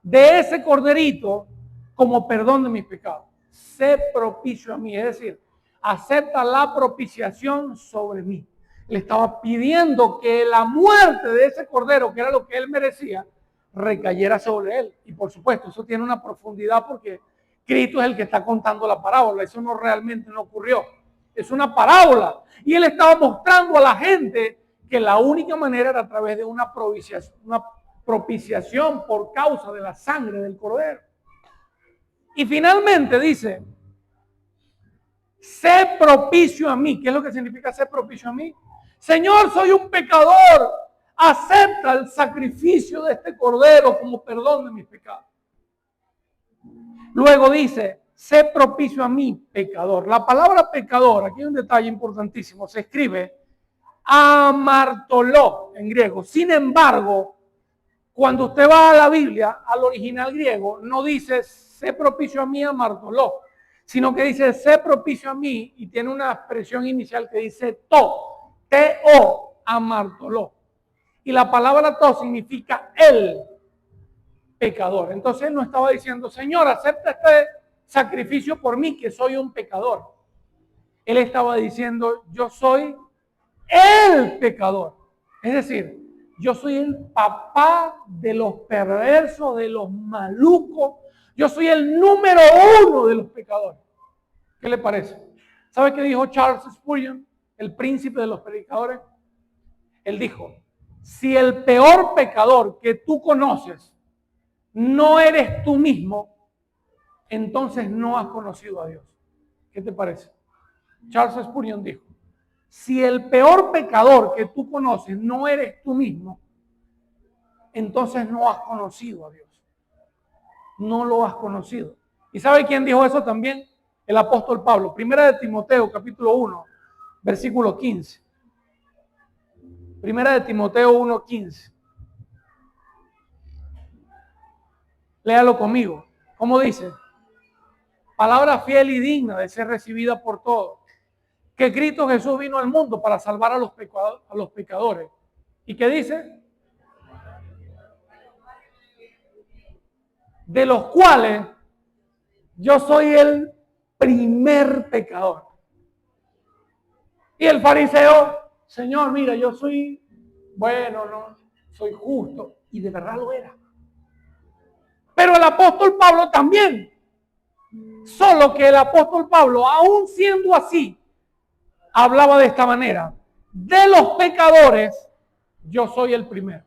de ese corderito como perdón de mis pecados. Sé propicio a mí, es decir, acepta la propiciación sobre mí. Le estaba pidiendo que la muerte de ese cordero, que era lo que él merecía, recayera sobre él. Y por supuesto, eso tiene una profundidad porque Cristo es el que está contando la parábola. Eso no realmente no ocurrió. Es una parábola. Y él estaba mostrando a la gente que la única manera era a través de una propiciación por causa de la sangre del cordero. Y finalmente dice, sé propicio a mí. ¿Qué es lo que significa ser propicio a mí? Señor, soy un pecador. Acepta el sacrificio de este cordero como perdón de mis pecados. Luego dice, sé propicio a mí, pecador. La palabra pecador, aquí hay un detalle importantísimo, se escribe amartoló en griego. Sin embargo, cuando usted va a la Biblia, al original griego, no dice sé propicio a mí, amartoló, sino que dice sé propicio a mí y tiene una expresión inicial que dice T-O, amartoló. Y la palabra to significa el pecador. Entonces él no estaba diciendo, Señor, acepta este sacrificio por mí, que soy un pecador. Él estaba diciendo, yo soy el pecador. Es decir, yo soy el papá de los perversos, de los malucos. Yo soy el número uno de los pecadores. ¿Qué le parece? ¿Sabe qué dijo Charles Spurgeon, el príncipe de los predicadores? Él dijo, si el peor pecador que tú conoces no eres tú mismo, entonces no has conocido a Dios. ¿Qué te parece? Charles Spurgeon dijo, si el peor pecador que tú conoces no eres tú mismo, entonces no has conocido a Dios. No lo has conocido. ¿Y sabe quién dijo eso también? El apóstol Pablo. Primera de Timoteo, capítulo 1, versículo 15. Primera de Timoteo 1, 15. Léalo conmigo. ¿Cómo dice? Palabra fiel y digna de ser recibida por todos. Que Cristo Jesús vino al mundo para salvar a los pecadores. ¿Y qué dice? De los cuales yo soy el primer pecador. Y el fariseo, Señor, mira, yo soy bueno, no, soy justo. Y de verdad lo era. Pero el apóstol Pablo también. Solo que el apóstol Pablo, aún siendo así, hablaba de esta manera. De los pecadores, yo soy el primero.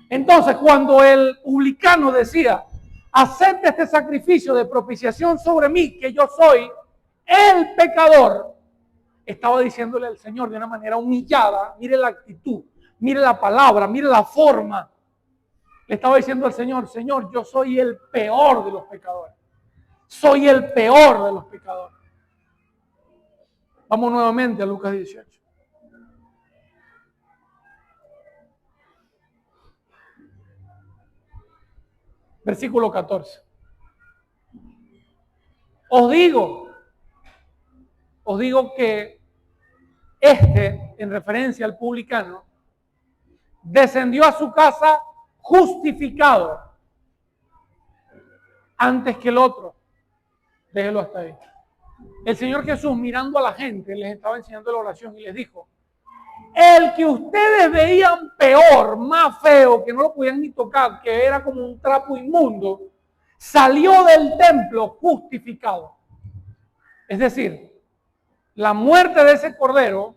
Entonces, cuando el publicano decía, acepta este sacrificio de propiciación sobre mí, que yo soy el pecador, estaba diciéndole al Señor de una manera humillada, mire la actitud, mire la palabra, mire la forma. Le estaba diciendo al Señor, Señor, yo soy el peor de los pecadores. Soy el peor de los pecadores. Vamos nuevamente a Lucas 18. Versículo 14. Os digo que en referencia al publicano, descendió a su casa justificado antes que el otro. Déjelo hasta ahí. El Señor Jesús, mirando a la gente, les estaba enseñando la oración y les dijo, el que ustedes veían peor, más feo, que no lo podían ni tocar, que era como un trapo inmundo, salió del templo justificado. Es decir, la muerte de ese cordero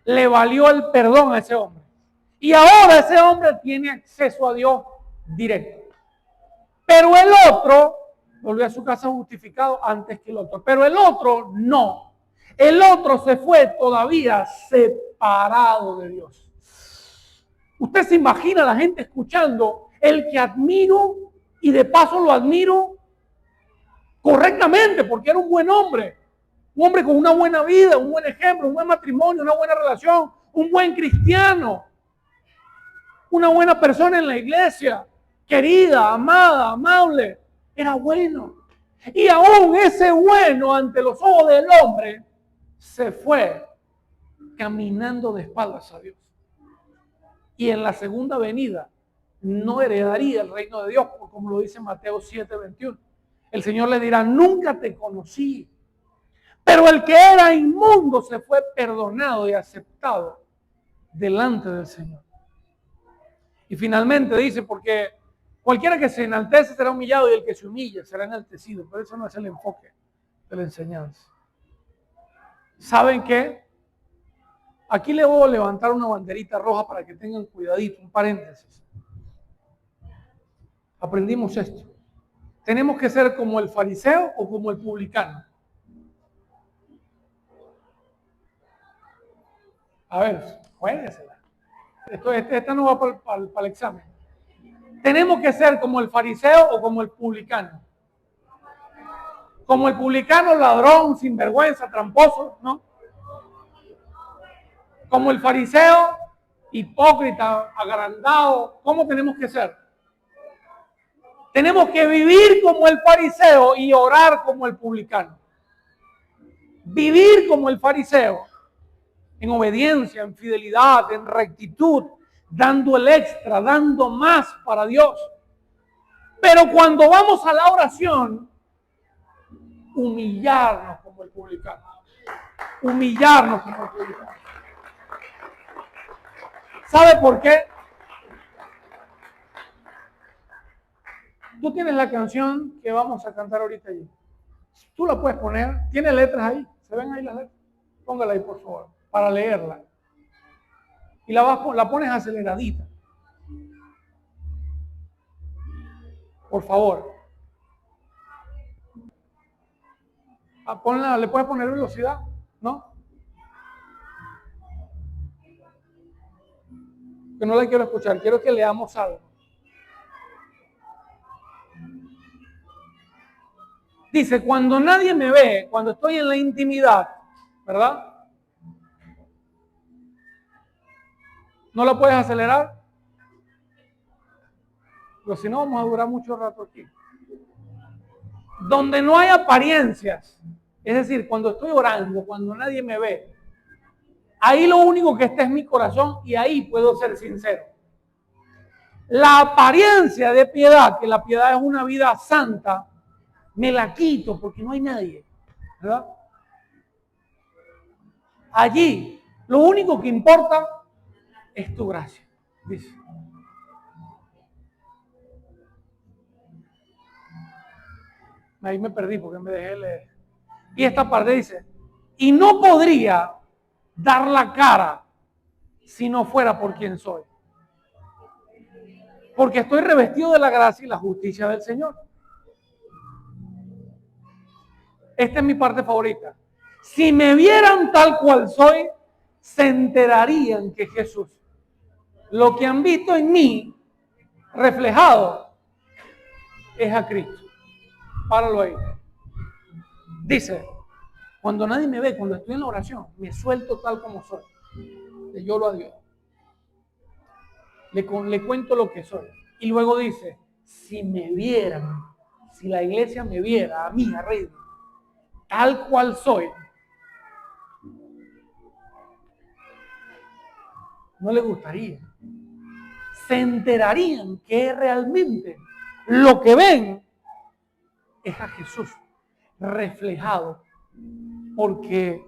le valió el perdón a ese hombre. Y ahora ese hombre tiene acceso a Dios directo. Pero el otro volvió a su casa justificado antes que el otro. Pero el otro no. El otro se fue todavía separado de Dios. Usted se imagina a la gente escuchando el que admiro y de paso lo admiro correctamente porque era un buen hombre. Un hombre con una buena vida, un buen ejemplo, un buen matrimonio, una buena relación, un buen cristiano. Una buena persona en la iglesia, querida, amada, amable, era bueno. Y aún ese bueno ante los ojos del hombre se fue caminando de espaldas a Dios. Y en la segunda venida no heredaría el reino de Dios, como lo dice Mateo 7:21. El Señor le dirá, nunca te conocí. Pero el que era inmundo se fue perdonado y aceptado delante del Señor. Y finalmente dice, porque cualquiera que se enaltece será humillado y el que se humilla será enaltecido. Pero eso no es el enfoque de la enseñanza. ¿Saben qué? Aquí le voy a levantar una banderita roja para que tengan cuidadito, un paréntesis. Aprendimos esto. ¿Tenemos que ser como el fariseo o como el publicano? A ver, juéguesela. Esta no va para el examen. ¿Tenemos que ser como el fariseo o como el publicano? Como el publicano, ladrón, sinvergüenza, tramposo, ¿no? Como el fariseo, hipócrita, agrandado. ¿Cómo tenemos que ser? Tenemos que vivir como el fariseo y orar como el publicano. Vivir como el fariseo, en obediencia, en fidelidad, en rectitud, dando el extra, dando más para Dios. Pero cuando vamos a la oración, humillarnos como el publicano. Humillarnos como el publicano. ¿Sabe por qué? Tú tienes la canción que vamos a cantar ahorita allí. Tú la puedes poner. ¿Tiene letras ahí? ¿Se ven ahí las letras? Póngala ahí, por favor, para leerla. Y la pones aceleradita. Por favor. ¿Le puedes poner velocidad? ¿No? Que no la quiero escuchar. Quiero que leamos algo. Dice, cuando nadie me ve, cuando estoy en la intimidad, ¿verdad? ¿No la puedes acelerar? Pero si no, vamos a durar mucho rato aquí. Donde no hay apariencias, es decir, cuando estoy orando, cuando nadie me ve, ahí lo único que está es mi corazón y ahí puedo ser sincero. La apariencia de piedad, que la piedad es una vida santa, me la quito porque no hay nadie, ¿verdad? Allí, lo único que importa es tu gracia, dice. Ahí me perdí porque me dejé leer. Y esta parte dice, y no podría dar la cara si no fuera por quien soy. Porque estoy revestido de la gracia y la justicia del Señor. Esta es mi parte favorita. Si me vieran tal cual soy, se enterarían que Jesús, lo que han visto en mí reflejado, es a Cristo. Páralo ahí. Dice, cuando nadie me ve, cuando estoy en la oración, me suelto tal como soy. Le lloro a Dios. Le cuento lo que soy. Y luego dice, si me vieran, si la iglesia me viera, a mí, a Rey, tal cual soy, no le gustaría. Se enterarían que realmente lo que ven es a Jesús reflejado. Porque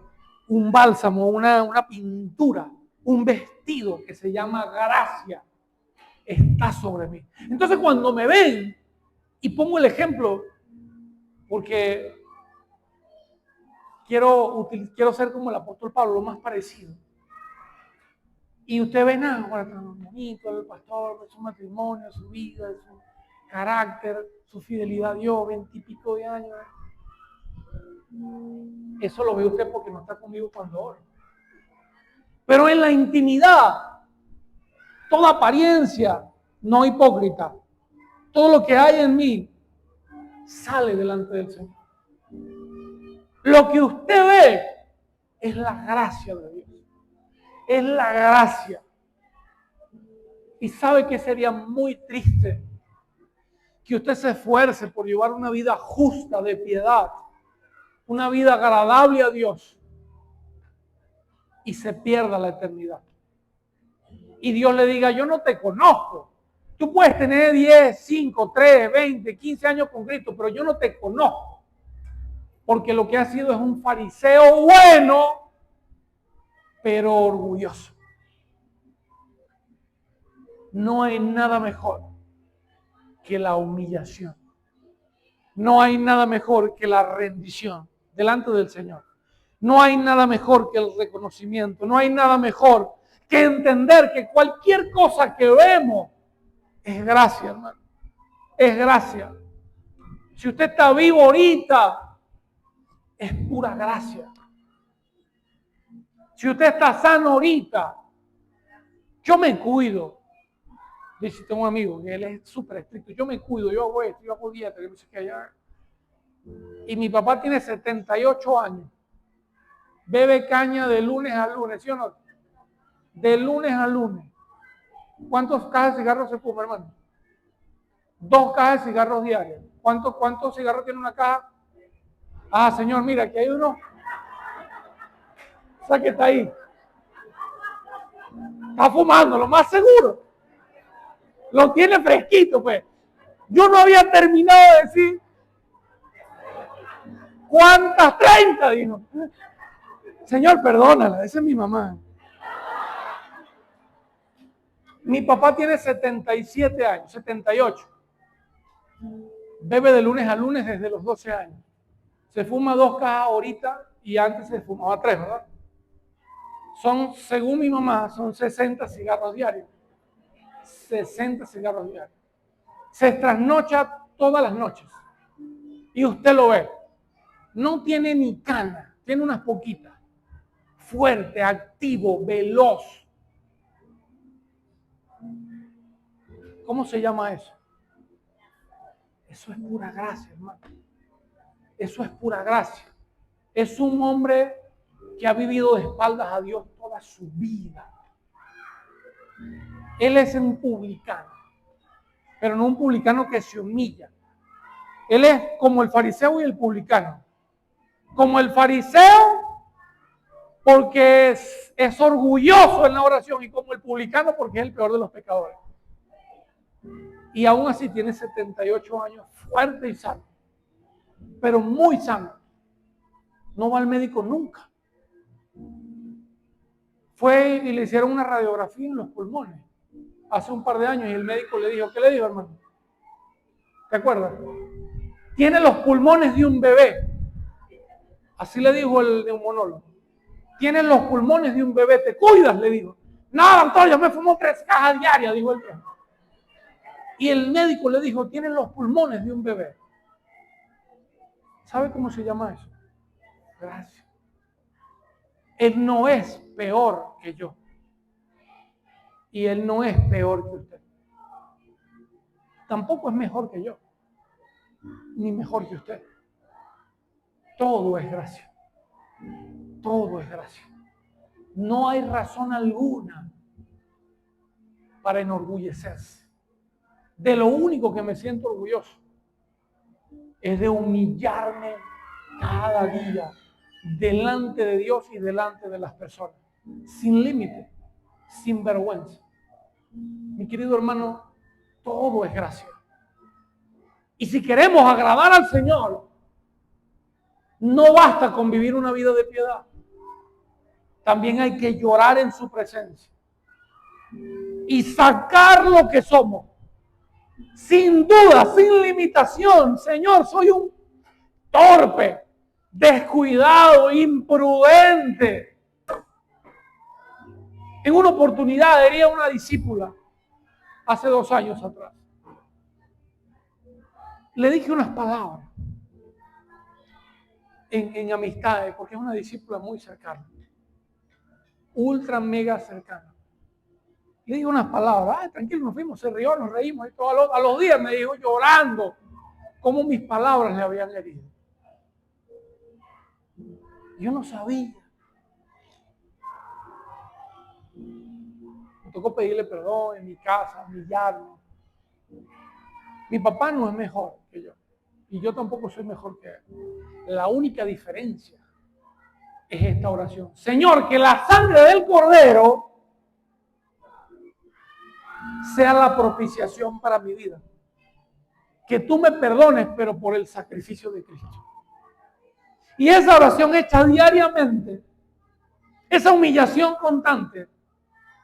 un bálsamo, una pintura, un vestido que se llama gracia, está sobre mí. Entonces cuando me ven, y pongo el ejemplo, porque quiero ser como el apóstol Pablo, lo más parecido. Y usted ve nada, ahora tan bonito, el pastor, su matrimonio, su vida, su carácter, su fidelidad a Dios, 20 y pico de años. Eso lo ve usted porque no está conmigo cuando oro. Pero en la intimidad, toda apariencia no hipócrita, todo lo que hay en mí sale delante del Señor. Lo que usted ve es la gracia de Dios. Es la gracia. Y sabe que sería muy triste que usted se esfuerce por llevar una vida justa, de piedad, una vida agradable a Dios y se pierda la eternidad. Y Dios le diga, yo no te conozco. Tú puedes tener 10, 5, 3, 20, 15 años con Cristo, pero yo no te conozco. Porque lo que has sido es un fariseo bueno, pero orgulloso. No hay nada mejor que la humillación. No hay nada mejor que la rendición delante del Señor. No hay nada mejor que el reconocimiento. No hay nada mejor que entender que cualquier cosa que vemos es gracia, hermano. Es gracia. Si usted está vivo ahorita, es pura gracia. Si usted está sano ahorita, yo me cuido. Dice, tengo un amigo que él es súper estricto. Yo me cuido, yo hago esto, yo hago dieta. Yo no sé qué allá. Y mi papá tiene 78 años. Bebe caña de lunes a lunes, ¿sí o no? De lunes a lunes. ¿Cuántas cajas de cigarros se fuma, hermano? 2 cajas de cigarros diarios. ¿Cuántos cigarros tiene una caja? Ah, señor, mira, aquí hay uno. O sea que está ahí. Está fumando, lo más seguro. Lo tiene fresquito, pues. Yo no había terminado de decir cuántas 30, dijo. Señor, perdónala, esa es mi mamá. Mi papá tiene 77 años, 78. Bebe de lunes a lunes desde los 12 años. Se fuma 2 cajas ahorita y antes se fumaba 3, ¿verdad? Son, según mi mamá, son 60 cigarros diarios. 60 cigarros diarios. Se trasnocha todas las noches. Y usted lo ve. No tiene ni cana, tiene unas poquitas. Fuerte, activo, veloz. ¿Cómo se llama eso? Eso es pura gracia, hermano. Eso es pura gracia. Es un hombre que ha vivido de espaldas a Dios toda su vida. Él es un publicano, pero no un publicano que se humilla. Él es como el fariseo y el publicano. Como el fariseo porque es orgulloso en la oración, y como el publicano porque es el peor de los pecadores. Y aún así tiene 78 años, fuerte y sano, pero muy sano. No va al médico nunca. Fue y le hicieron una radiografía en los pulmones hace un par de años y el médico le dijo, ¿qué le dijo, hermano? ¿Te acuerdas? Tiene los pulmones de un bebé. Así le dijo el neumonólogo. Tiene los pulmones de un bebé, ¿te cuidas? Le dijo. No, doctor, yo me fumo 3 cajas diarias, dijo el viejo. Y el médico le dijo, tienen los pulmones de un bebé. ¿Sabe cómo se llama eso? Gracias. Él no es peor que yo. Y él no es peor que usted. Tampoco es mejor que yo. Ni mejor que usted. Todo es gracia. Todo es gracia. No hay razón alguna para enorgullecerse. De lo único que me siento orgulloso es de humillarme cada día delante de Dios y delante de las personas, sin límite, sin vergüenza. Mi querido hermano, todo es gracia. Y si queremos agradar al Señor, no basta con vivir una vida de piedad. También hay que llorar en su presencia y sacar lo que somos. Sin duda, sin limitación. Señor, soy un torpe, descuidado, imprudente. En una oportunidad diría una discípula, hace 2 años atrás, le dije unas palabras en amistades, porque es una discípula muy cercana, ultra mega cercana. Le dije unas palabras, tranquilo, nos fuimos, se rió, nos reímos, y todo. A los días me dijo llorando cómo mis palabras le habían herido. Yo no sabía. Me tocó pedirle perdón en mi casa, humillarme. Mi papá no es mejor que yo. Y yo tampoco soy mejor que él. La única diferencia es esta oración. Señor, que la sangre del Cordero sea la propiciación para mi vida. Que tú me perdones, pero por el sacrificio de Cristo. Y esa oración hecha diariamente, esa humillación constante,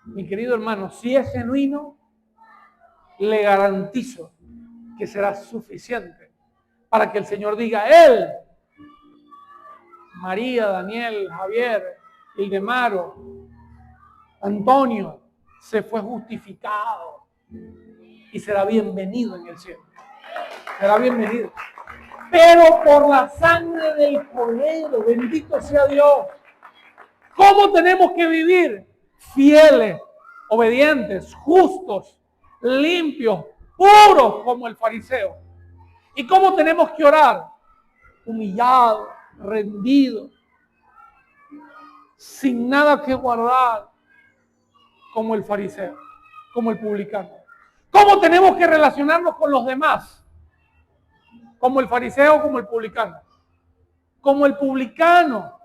mi querido hermano, si es genuino, le garantizo que será suficiente para que el Señor diga, él, María, Daniel, Javier, Ildemaro, Antonio, se fue justificado y será bienvenido en el cielo. Será bienvenido. Pero por la sangre del Cordero, bendito sea Dios. ¿Cómo tenemos que vivir? Fieles, obedientes, justos, limpios, puros como el fariseo. ¿Y cómo tenemos que orar? humillado, rendido, sin nada que guardar, como el fariseo, como el publicano. ¿Cómo tenemos que relacionarnos con los demás? Como el fariseo, como el publicano. Como el publicano,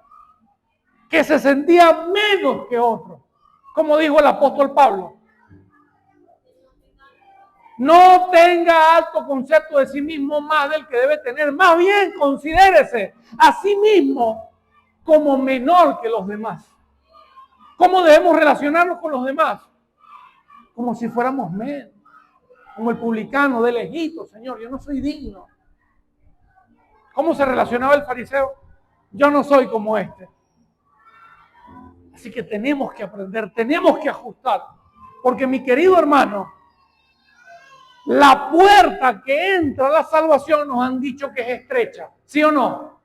que se sentía menos que otro. Como dijo el apóstol Pablo. No tenga alto concepto de sí mismo más del que debe tener. Más bien considérese a sí mismo como menor que los demás. ¿Cómo debemos relacionarnos con los demás? Como si fuéramos menos. Como el publicano de lejito, Señor, yo no soy digno. ¿Cómo se relacionaba el fariseo? Yo no soy como este. Así que tenemos que aprender, tenemos que ajustar. Porque mi querido hermano, la puerta que entra a la salvación nos han dicho que es estrecha. ¿Sí o no?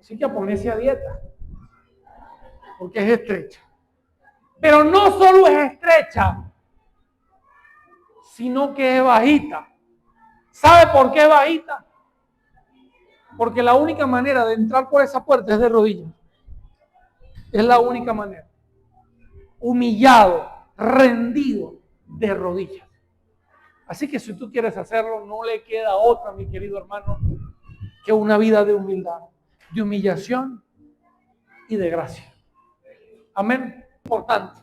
Así que a ponerse a dieta. Porque es estrecha. Pero no solo es estrecha, sino que es bajita. ¿Sabe por qué es bajita? Porque la única manera de entrar por esa puerta es de rodillas. Es la única manera. Humillado, rendido, de rodillas. Así que si tú quieres hacerlo, no le queda otra, mi querido hermano, que una vida de humildad, de humillación y de gracia. Amén. Importante.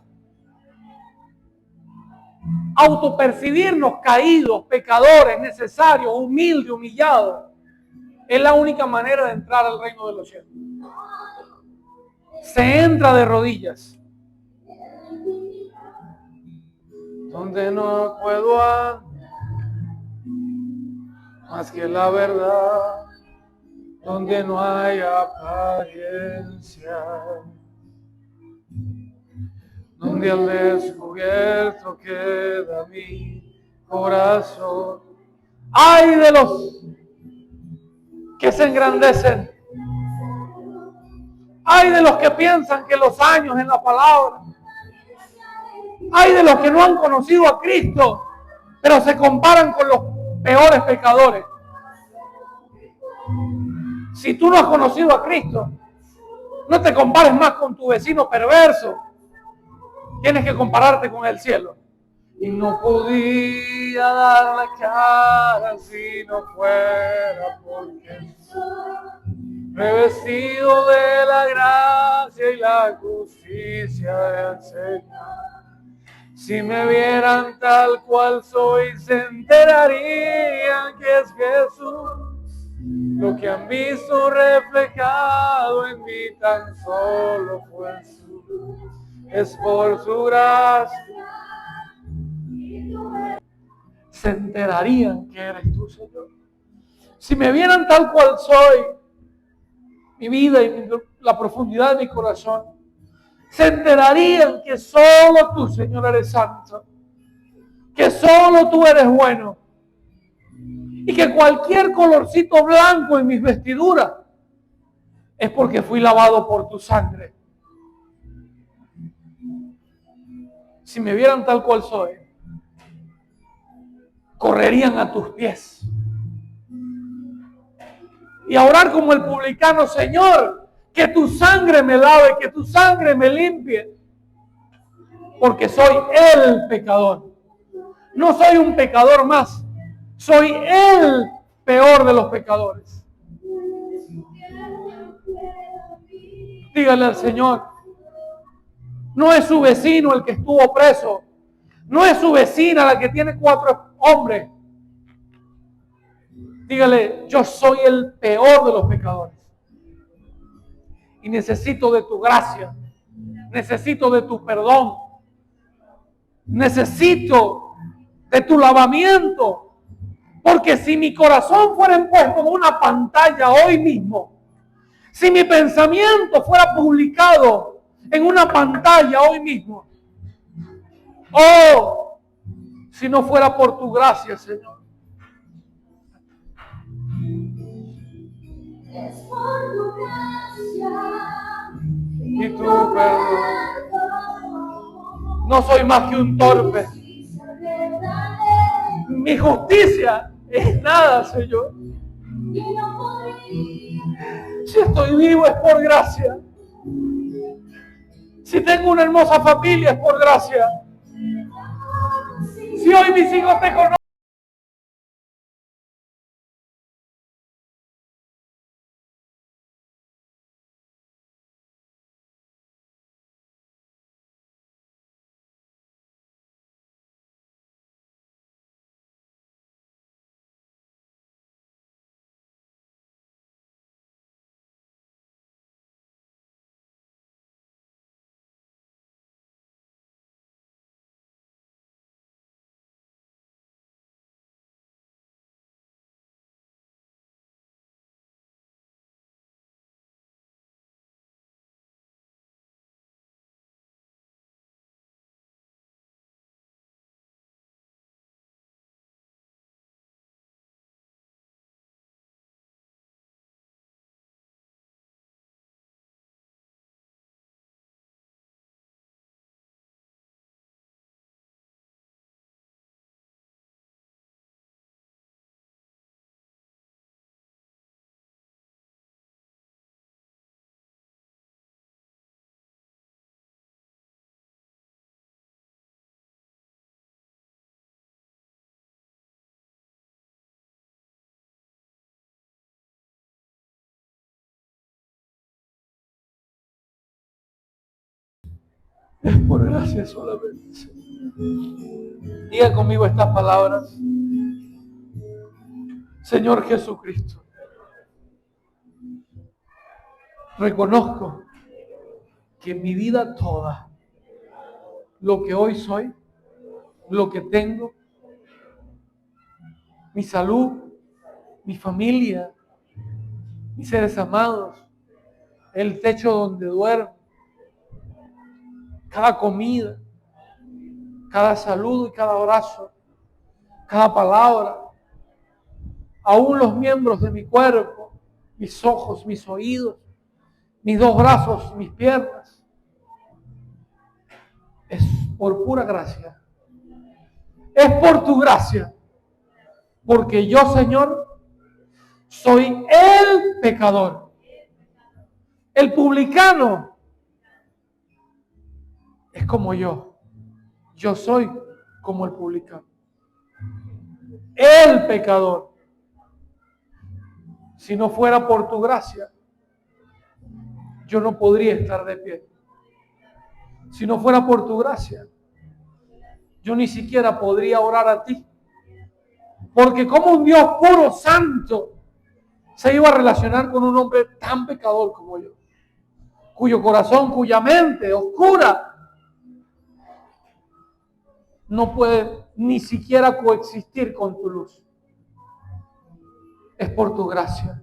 Autopercibirnos caídos, pecadores, necesarios, humildes, humillados, es la única manera de entrar al reino de los cielos. Se entra de rodillas. Donde no puedo andar más que la verdad, donde no hay apariencia, donde al descubierto queda mi corazón. ¡Ay de los que se engrandecen! ¡Ay de los que piensan que los años en la palabra! ¡Ay de los que no han conocido a Cristo, pero se comparan con los peores pecadores! Si tú no has conocido a Cristo, no te compares más con tu vecino perverso. Tienes que compararte con el cielo. Y no podía dar la cara si no fuera porque revestido de la gracia y la justicia del Señor. Si me vieran tal cual soy, se enterarían que es Jesús. Lo que han visto reflejado en mí tan solo fue es por su gracia. Se enterarían que eres tú, Señor. Si me vieran tal cual soy, mi vida y la profundidad de mi corazón, se enterarían que solo tú, Señor, eres santo, que solo tú eres bueno, y que cualquier colorcito blanco en mis vestiduras es porque fui lavado por tu sangre. Si me vieran tal cual soy, correrían a tus pies y a orar como el publicano: Señor, que tu sangre me lave, que tu sangre me limpie, porque soy el pecador. No soy un pecador más, soy el peor de los pecadores. Dígale al Señor, no es su vecino el que estuvo preso, no es su vecina la que tiene 4 hombres. Dígale, yo soy el peor de los pecadores y necesito de tu gracia, necesito de tu perdón, necesito de tu lavamiento, porque si mi corazón fuera puesto como una pantalla hoy mismo, si mi pensamiento fuera publicado en una pantalla hoy mismo, oh, si no fuera por tu gracia, Señor. Es por tu gracia y tu perdón. No soy más que un torpe. Mi justicia es nada, Señor. Si estoy vivo es por gracia. Si tengo una hermosa familia es por gracia. Si hoy mis hijos te conocen, es por gracia solamente, Señor. Diga conmigo estas palabras. Señor Jesucristo, reconozco que en mi vida toda, lo que hoy soy, lo que tengo, mi salud, mi familia, mis seres amados, el techo donde duermo, cada comida, cada saludo y cada abrazo, cada palabra, aún los miembros de mi cuerpo, mis ojos, mis oídos, mis dos brazos, mis piernas, es por pura gracia. Es por tu gracia. Porque yo, Señor, soy el pecador. El publicano es como yo. Yo soy como el publicano. El pecador. Si no fuera por tu gracia, yo no podría estar de pie. Si no fuera por tu gracia, yo ni siquiera podría orar a ti. Porque como un Dios puro, santo, se iba a relacionar con un hombre tan pecador como yo, cuyo corazón, cuya mente oscura no puede ni siquiera coexistir con tu luz. Es por tu gracia.